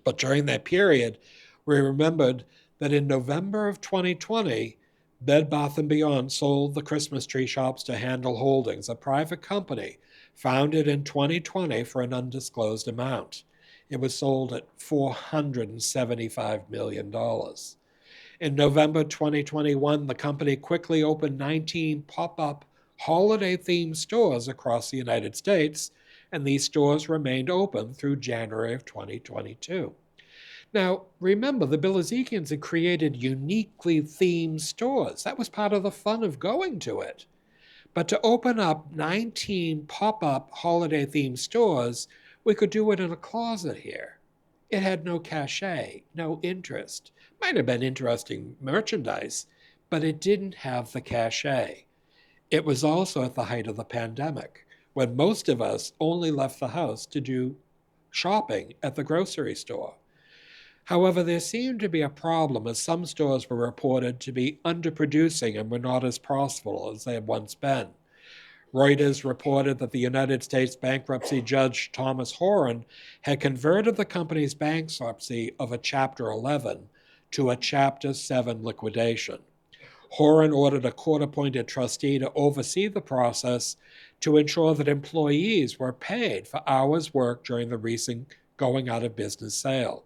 But during that period, we remembered that in November of 2020, Bed Bath & Beyond sold the Christmas tree shops to Handel Holdings, a private company founded in 2020 for an undisclosed amount. It was sold at $475 million. In November 2021, the company quickly opened 19 pop-up holiday-themed stores across the United States, and these stores remained open through January of 2022. Now, remember, the Bilezikians had created uniquely themed stores. That was part of the fun of going to it. But to open up 19 pop-up holiday-themed stores, we could do it in a closet here. It had no cachet, no interest. Might have been interesting merchandise, but it didn't have the cachet. It was also at the height of the pandemic, when most of us only left the house to do shopping at the grocery store. However, there seemed to be a problem as some stores were reported to be underproducing and were not as profitable as they had once been. Reuters reported that the United States bankruptcy judge Thomas Horan had converted the company's bankruptcy of a Chapter 11 to a Chapter 7 liquidation. Horan ordered a court-appointed trustee to oversee the process to ensure that employees were paid for hours worked during the recent going-out-of-business sale.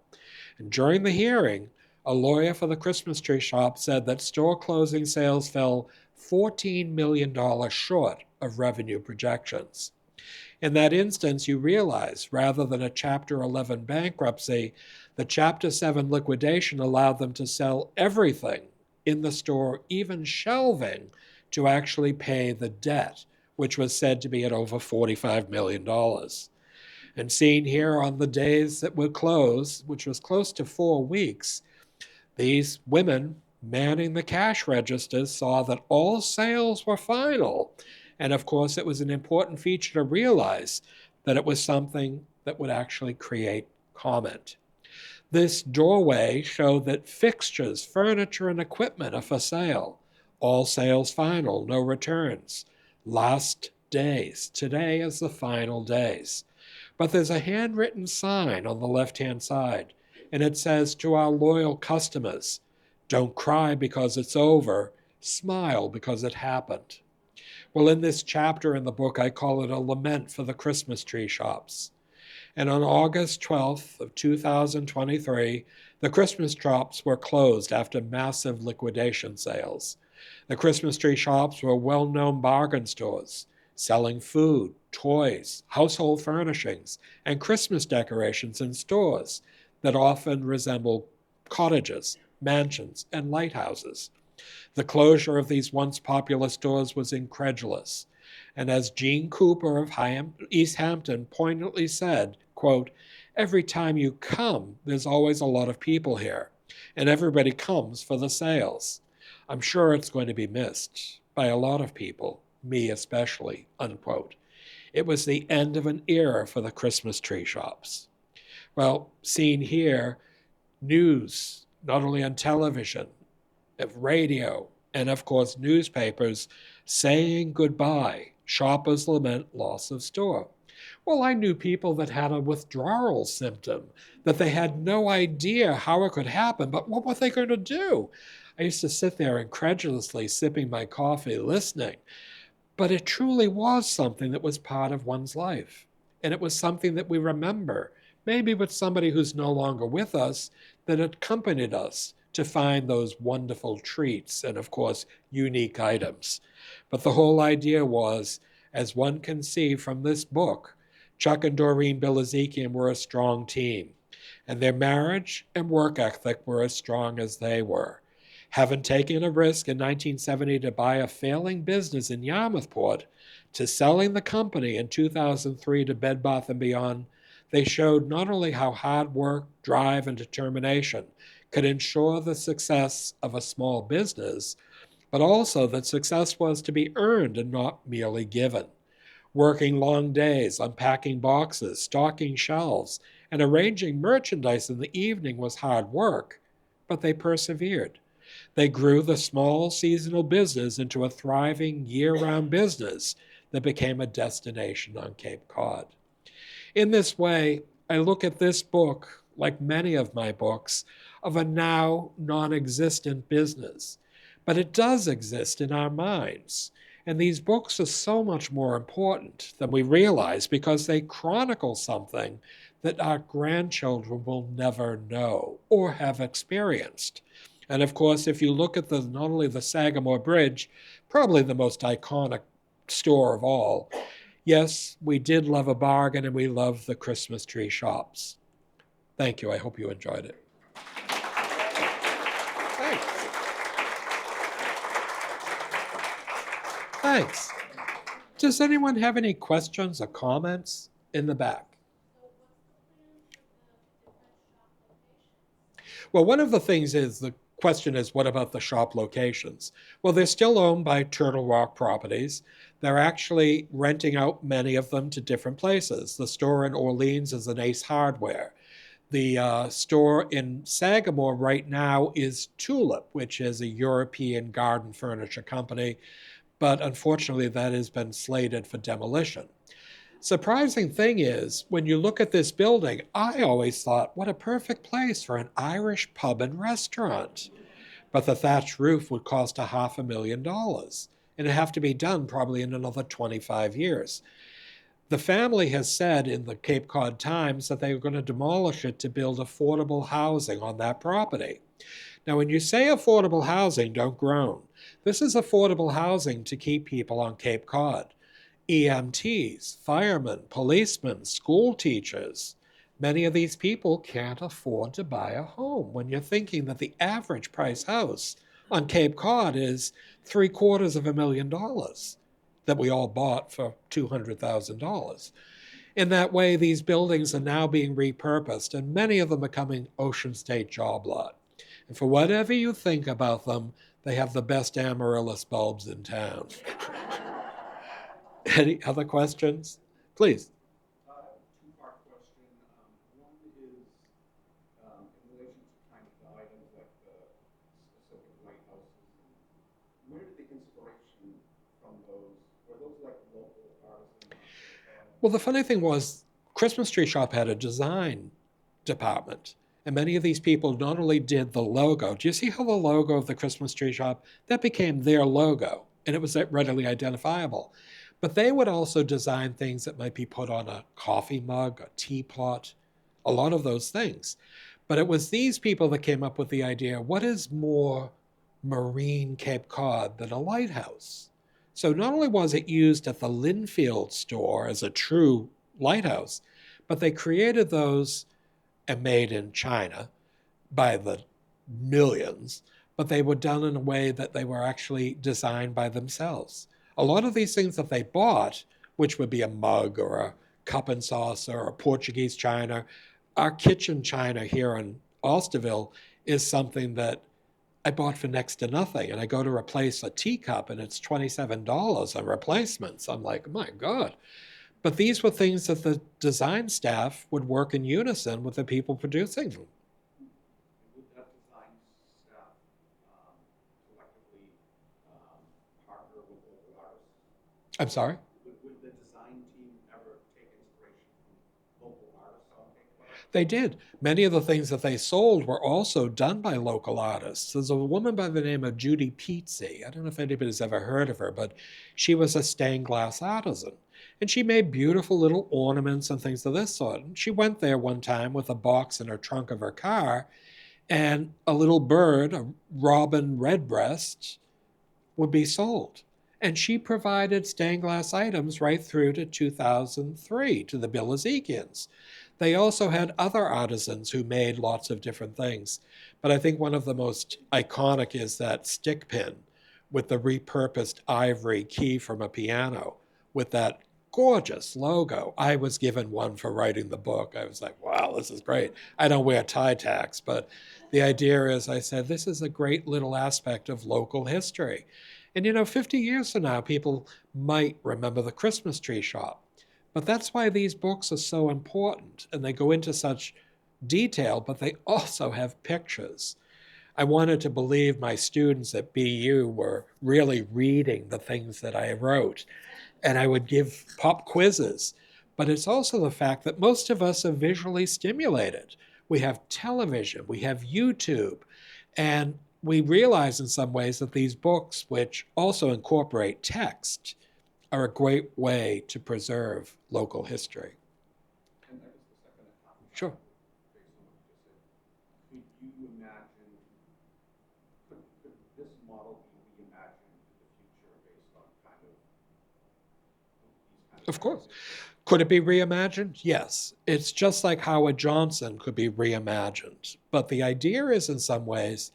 And during the hearing, a lawyer for the Christmas tree shop said that store closing sales fell $14 million short of revenue projections. In that instance, you realize, rather than a Chapter 11 bankruptcy, the Chapter 7 liquidation allowed them to sell everything in the store, even shelving, to actually pay the debt, which was said to be at over $45 million. And seen here on the days that were closed, which was close to 4 weeks, these women manning the cash registers saw that all sales were final. And of course, it was an important feature to realize that it was something that would actually create comment. This doorway showed that fixtures, furniture, and equipment are for sale. All sales final, no returns. Last days. Today is the final days. But there's a handwritten sign on the left-hand side, and it says to our loyal customers, don't cry because it's over, smile because it happened. Well, in this chapter in the book, I call it a lament for the Christmas tree shops. And on August 12th of 2023, the Christmas shops were closed after massive liquidation sales. The Christmas tree shops were well-known bargain stores, selling food, toys, household furnishings, and Christmas decorations in stores that often resemble cottages, mansions, and lighthouses. The closure of these once popular stores was incredulous, and as Gene Cooper of East Hampton poignantly said, quote, every time you come, there's always a lot of people here, and everybody comes for the sales. I'm sure it's going to be missed by a lot of people, me especially, unquote. It was the end of an era for the Christmas tree shops. Well, seen here, news, not only on television, radio, and of course newspapers, saying goodbye. Shoppers lament loss of store. Well, I knew people that had a withdrawal symptom, that they had no idea how it could happen, but what were they going to do? I used to sit there incredulously sipping my coffee, listening. But it truly was something that was part of one's life. And it was something that we remember, maybe with somebody who's no longer with us, that accompanied us to find those wonderful treats and, of course, unique items. But the whole idea was, as one can see from this book, Chuck and Doreen Bilezikian were a strong team, and their marriage and work ethic were as strong as they were. Having taken a risk in 1970 to buy a failing business in Yarmouthport, to selling the company in 2003 to Bed Bath & Beyond, they showed not only how hard work, drive, and determination could ensure the success of a small business, but also that success was to be earned and not merely given. Working long days, unpacking boxes, stocking shelves, and arranging merchandise in the evening was hard work, but they persevered. They grew the small seasonal business into a thriving year-round business that became a destination on Cape Cod. In this way, I look at this book, like many of my books, of a now non-existent business. But it does exist in our minds. And these books are so much more important than we realize because they chronicle something that our grandchildren will never know or have experienced. And of course, if you look at not only the Sagamore Bridge, probably the most iconic store of all, yes, we did love a bargain and we love the Christmas tree shops. Thank you. I hope you enjoyed it. Thanks. Thanks. Does anyone have any questions or comments in the back? Well, one of the things is the question is, what about the shop locations? Well, they're still owned by Turtle Rock Properties. They're actually renting out many of them to different places. The store in Orleans is an Ace Hardware. The store in Sagamore right now is Tulip, which is a European garden furniture company, but unfortunately that has been slated for demolition. Surprising thing is, when you look at this building, I always thought, what a perfect place for an Irish pub and restaurant. But the thatched roof would cost $500,000, and it'd have to be done probably in another 25 years. The family has said in the Cape Cod Times that they were going to demolish it to build affordable housing on that property. Now, when you say affordable housing, don't groan. This is affordable housing to keep people on Cape Cod. EMTs, firemen, policemen, school teachers. Many of these people can't afford to buy a home when you're thinking that the average price house on Cape Cod is $750,000 that we all bought for $200,000. In that way, these buildings are now being repurposed, and many of them are becoming Ocean State job lot. And for whatever you think about them, they have the best amaryllis bulbs in town. Any other questions? Please. Two-part question. One is in relation to kind of the items like the specific lighthouses. Where did the inspiration from those? Were those like local artisans? Well, the funny thing was, Christmas Tree Shop had a design department. And many of these people not only did the logo. Do you see how the logo of the Christmas Tree Shop, that became their logo, and it was readily identifiable. But they would also design things that might be put on a coffee mug, a teapot, a lot of those things. But it was these people that came up with the idea, what is more marine Cape Cod than a lighthouse? So not only was it used at the Linfield store as a true lighthouse, but they created those and made in China by the millions, but they were done in a way that they were actually designed by themselves. A lot of these things that they bought, which would be a mug or a cup and saucer or a Portuguese china, our kitchen china here in Osterville is something that I bought for next to nothing. And I go to replace a teacup and it's $27 on replacements. I'm like, my God. But these were things that the design staff would work in unison with the people producing them. Would that design staff collectively partner with local artists? I'm sorry? Would the design team ever take inspiration from local artists on Cape Cod? They did. Many of the things that they sold were also done by local artists. There's a woman by the name of Judy Pizzi. I don't know if anybody's ever heard of her, but she was a stained glass artisan. And she made beautiful little ornaments and things of this sort. And she went there one time with a box in her trunk of her car, and a little bird, a robin redbreast, would be sold. And she provided stained glass items right through to 2003 to the Bill-Ezekians. They also had other artisans who made lots of different things. But I think one of the most iconic is that stick pin with the repurposed ivory key from a piano with that gorgeous logo. I was given one for writing the book. I was like, wow, this is great. I don't wear tie tacks, but the idea is, I said, this is a great little aspect of local history. And 50 years from now, people might remember the Christmas Tree Shop. But that's why these books are so important, and they go into such detail, but they also have pictures. I wanted to believe my students at BU were really reading the things that I wrote, and I would give pop quizzes. But it's also the fact that most of us are visually stimulated. We have television, we have YouTube, and we realize in some ways that these books, which also incorporate text, are a great way to preserve local history. And I guess the second half, Sure. based on what you just said, could you imagine course. Could it be reimagined? Yes. It's just like Howard Johnson could be reimagined. But the idea is, in some ways,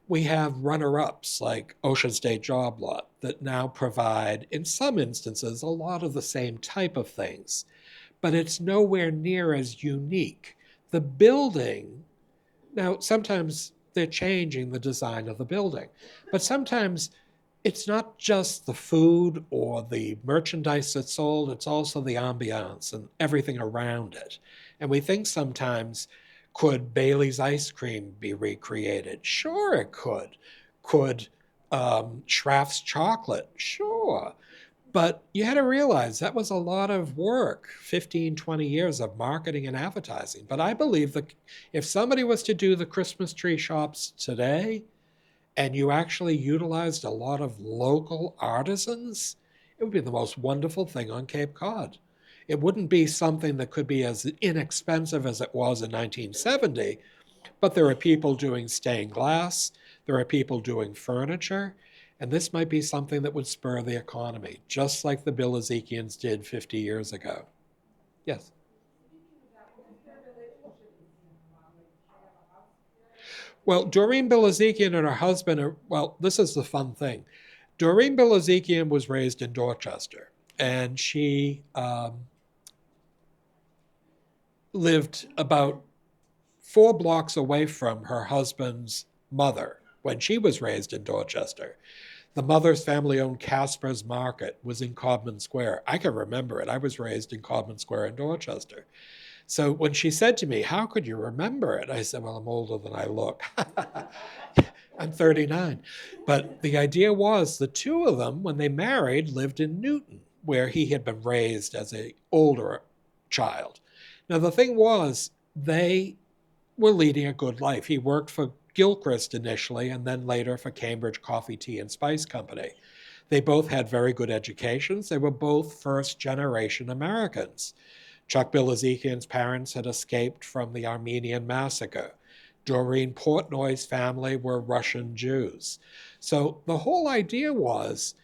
we have runner-ups like Ocean State Job Lot that now provide, in some instances, a lot of the same type of things, but it's nowhere near as unique. The building, now sometimes they're changing the design of the building, but sometimes it's not just the food or the merchandise that's sold, it's also the ambiance and everything around it. And we think sometimes, could Bailey's ice cream be recreated? Sure, it could. Could Schraff's chocolate? Sure. But you had to realize that was a lot of work, 15, 20 years of marketing and advertising. But I believe that if somebody was to do the Christmas tree shops today, and you actually utilized a lot of local artisans, it would be the most wonderful thing on Cape Cod. It wouldn't be something that could be as inexpensive as it was in 1970, but there are people doing stained glass, there are people doing furniture, and this might be something that would spur the economy, just like the Bilezikians did 50 years ago. Yes? Well, Doreen Bilezikian and her husband are, well, this is the fun thing. Doreen Bilezikian was raised in Dorchester, and she lived about 4 blocks away from her husband's mother when she was raised in Dorchester. The mother's family-owned Casper's Market was in Codman Square. I can remember it. I was raised in Codman Square in Dorchester. So when she said to me, how could you remember it? I said, well, I'm older than I look. I'm 39. But the idea was the two of them, when they married, lived in Newton, where he had been raised as an older child. Now, the thing was, they were leading a good life. He worked for Gilchrist initially, and then later for Cambridge Coffee, Tea, and Spice Company. They both had very good educations. They were both first-generation Americans. Chuck Bilezikian's parents had escaped from the Armenian massacre. Doreen Portnoy's family were Russian Jews. So the whole idea was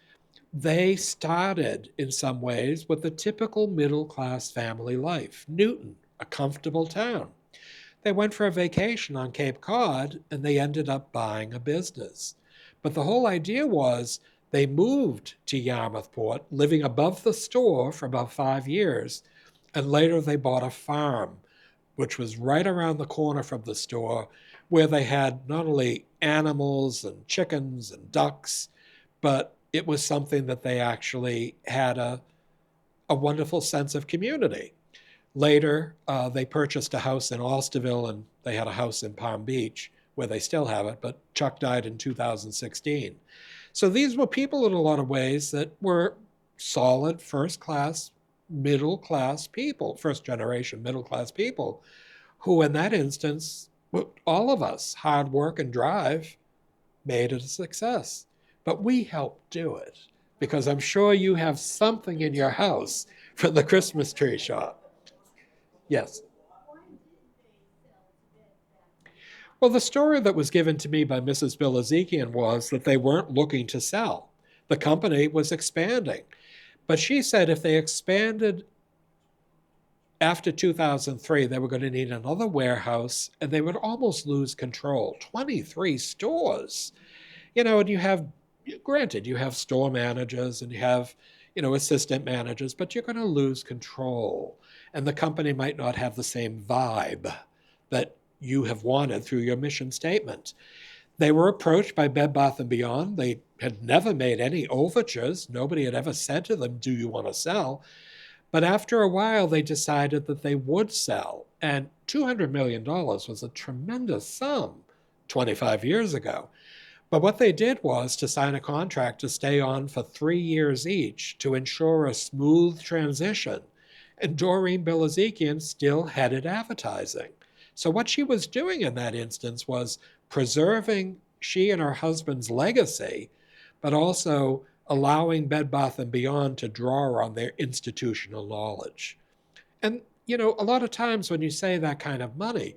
they started, in some ways, with the typical middle-class family life. Newton, a comfortable town. They went for a vacation on Cape Cod, and they ended up buying a business. But the whole idea was they moved to Yarmouthport, living above the store for about 5 years, and later they bought a farm, which was right around the corner from the store, where they had not only animals and chickens and ducks, but it was something that they actually had a wonderful sense of community. Later, they purchased a house in Osterville, and they had a house in Palm Beach, where they still have it, but Chuck died in 2016. So these were people in a lot of ways that were solid, first-class, middle-class people, first-generation middle-class people, who in that instance, all of us, hard work and drive, made it a success. But we helped do it, because I'm sure you have something in your house for the Christmas tree shop. Yes. Well, the story that was given to me by Mrs. Bilezikian was that they weren't looking to sell. The company was expanding. But she said if they expanded after 2003, they were going to need another warehouse, and they would almost lose control. 23 stores. And you have, granted, you have store managers and you have, assistant managers, but you're going to lose control. And the company might not have the same vibe that you have wanted through your mission statement. They were approached by Bed Bath & Beyond. They had never made any overtures. Nobody had ever said to them, do you want to sell? But after a while, they decided that they would sell. And $200 million was a tremendous sum 25 years ago. But what they did was to sign a contract to stay on for 3 years each to ensure a smooth transition. And Doreen Bilezikian still headed advertising. So what she was doing in that instance was preserving she and her husband's legacy, but also allowing Bed Bath & Beyond to draw on their institutional knowledge. And, a lot of times when you say that kind of money,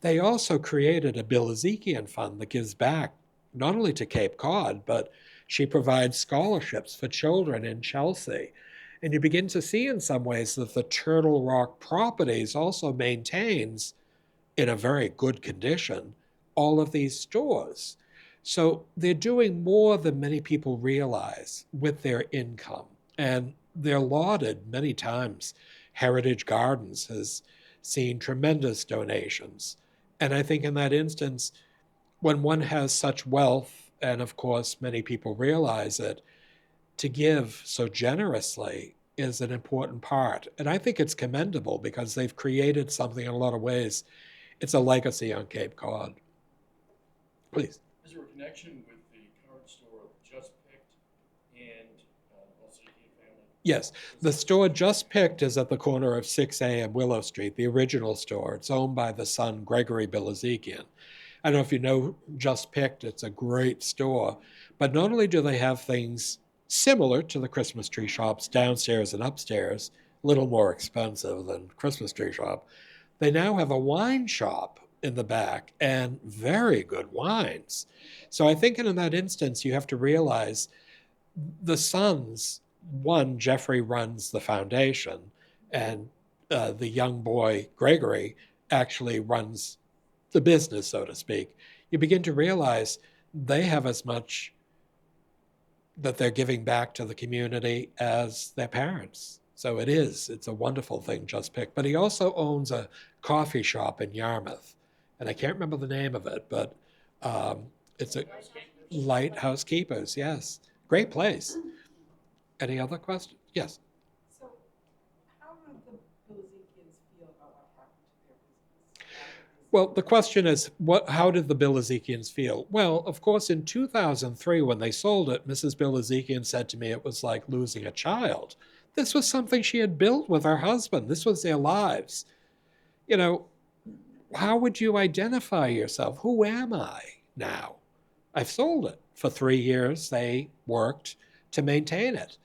they also created a Bilezikian fund that gives back not only to Cape Cod, but she provides scholarships for children in Chelsea. And you begin to see in some ways that the Turtle Rock Properties also maintains, in a very good condition, all of these stores. So they're doing more than many people realize with their income. And they're lauded many times. Heritage Gardens has seen tremendous donations. And I think in that instance, when one has such wealth, and of course many people realize it, to give so generously is an important part. And I think it's commendable because they've created something in a lot of ways. It's a legacy on Cape Cod. Please. Is there a connection with the current store Just Picked and Balzac family? Yes, the store Just Picked is at the corner of 6A and Willow Street, the original store. It's owned by the son, Gregory Bilezikian. I don't know if you know Just Picked, it's a great store. But not only do they have things similar to the Christmas tree shops downstairs and upstairs, a little more expensive than Christmas tree shop, they now have a wine shop in the back and very good wines. So I think in that instance, you have to realize the sons, one, Jeffrey runs the foundation, and the young boy, Gregory, actually runs the business, so to speak. You begin to realize they have as much that they're giving back to the community as their parents. So it's a wonderful thing, Just Picked. But he also owns a coffee shop in Yarmouth, and I can't remember the name of it, but it's a Lighthouse Keepers, yes. Great place. Any other questions? Yes. So, how do the Bilezikians feel about what happened to their business? Well, the question is, how did the Bilezikians feel? Well, of course, in 2003, when they sold it, Mrs. Bilezikian said to me it was like losing a child. This was something she had built with her husband. This was their lives. You know, how would you identify yourself? Who am I now? I've sold it. For 3 years, they worked to maintain it.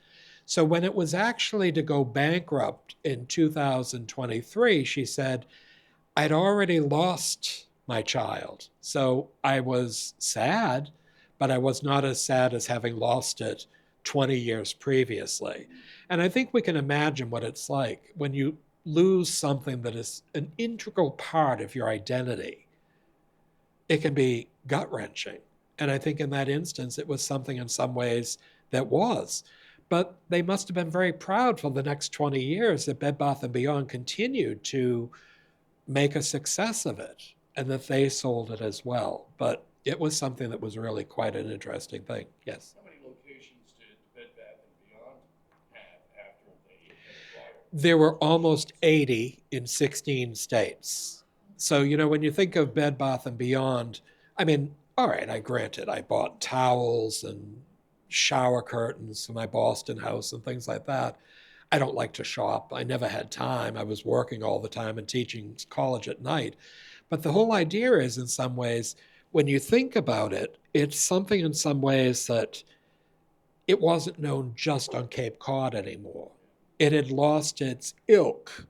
So when it was actually to go bankrupt in 2023, she said, I'd already lost my child. So I was sad, but I was not as sad as having lost it 20 years previously. And I think we can imagine what it's like when you lose something that is an integral part of your identity. It can be gut-wrenching. And I think in that instance, it was something in some ways that was. But they must have been very proud for the next 20 years that Bed Bath & Beyond continued to make a success of it, and that they sold it as well. But it was something that was really quite an interesting thing. Yes. How many locations did Bed Bath & Beyond have after they acquired? There were almost 80 in 16 states. So, you know, when you think of Bed Bath & Beyond, I mean, all right, I granted, I bought towels and shower curtains for my Boston house and things like that. I don't like to shop. I never had time. I was working all the time and teaching college at night. But the whole idea is, in some ways, when you think about it, it's something in some ways that it wasn't known just on Cape Cod anymore. It had lost its ilk.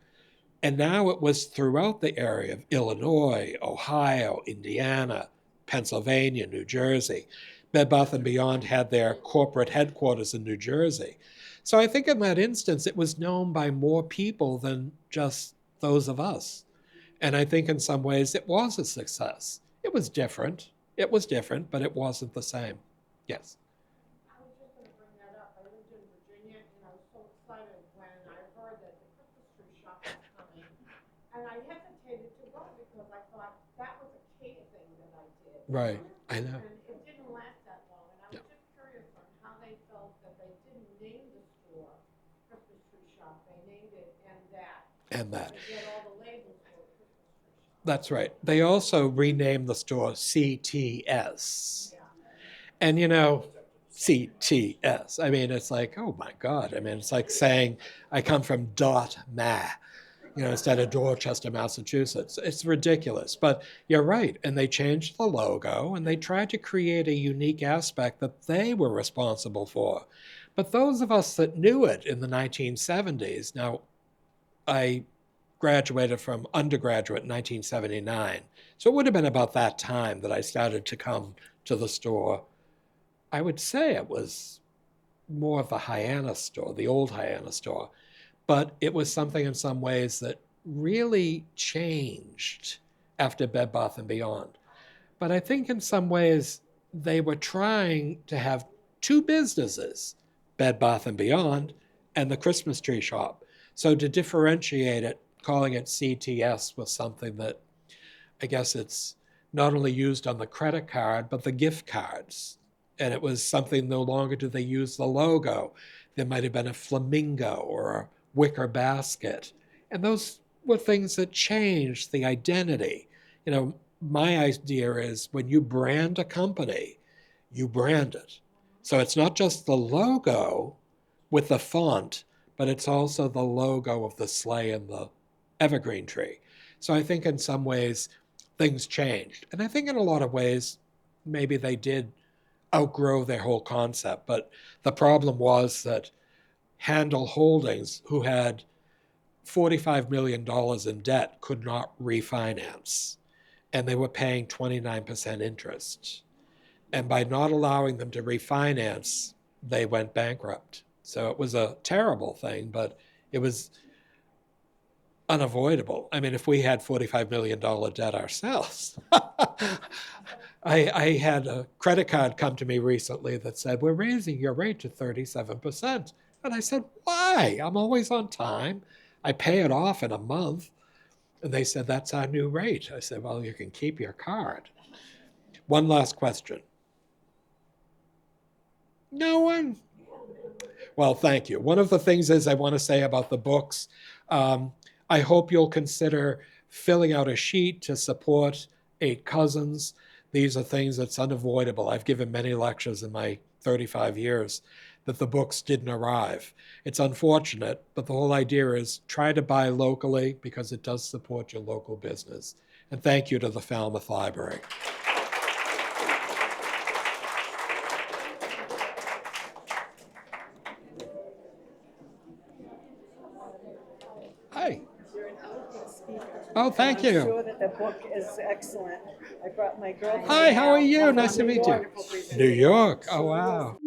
And now it was throughout the area of Illinois, Ohio, Indiana, Pennsylvania, New Jersey. Bed Bath & Beyond had their corporate headquarters in New Jersey. So I think in that instance, it was known by more people than just those of us. And I think in some ways it was a success. It was different. But it wasn't the same. Yes. I was just going to bring that up. I lived in Virginia, and I was so excited when I heard that the Christmas tree shop was coming. And I hesitated to go because I thought that was a Cape thing that I did. Right. I know. And it didn't last that long. And I was just curious on how they felt that they didn't name the store Christmas tree shop. They named it and that. And that. They get all the labels for Christmas tree shop. That's right. They also renamed the store CTS. Yeah. And, you know, CTS. I mean, it's like, oh my God. I mean, it's like saying I come from .ma, you know, instead of Dorchester, Massachusetts. It's ridiculous. But you're right. And they changed the logo and they tried to create a unique aspect that they were responsible for. But those of us that knew it in the 1970s, now I graduated from undergraduate in 1979. So it would have been about that time that I started to come to the store. I would say it was more of the Hyannis store, the old Hyannis store. But it was something in some ways that really changed after Bed Bath & Beyond. But I think in some ways they were trying to have two businesses, Bed Bath & Beyond and the Christmas tree shop. So to differentiate it, calling it CTS was something that I guess it's not only used on the credit card, but the gift cards. And it was something, no longer do they use the logo. There might have been a flamingo or a wicker basket. And those were things that changed the identity. You know, my idea is when you brand a company, you brand it. So it's not just the logo with the font, but it's also the logo of the sleigh and the evergreen tree. So I think in some ways things changed. And I think in a lot of ways, maybe they did outgrow their whole concept. But the problem was that Handel Holdings, who had $45 million in debt, could not refinance. And they were paying 29% interest. And by not allowing them to refinance, they went bankrupt. So it was a terrible thing, but it was unavoidable. I mean, if we had $45 million debt ourselves, I had a credit card come to me recently that said, we're raising your rate to 37%. And I said, why? I'm always on time. I pay it off in a month. And they said, that's our new rate. I said, well, you can keep your card. One last question. No one? Well, thank you. One of the things is I want to say about the books, I hope you'll consider filling out a sheet to support 8 Cousins. These are things that's unavoidable. I've given many lectures in my 35 years that the books didn't arrive. It's unfortunate, but the whole idea is try to buy locally because it does support your local business. And thank you to the Falmouth Library. Hi. You're an eloquent speaker. Oh, thank I'm you. sure that the book is excellent. I brought my girlfriend. Hi, how are you? out Nice to from meet New you. York for New York. Oh, wow.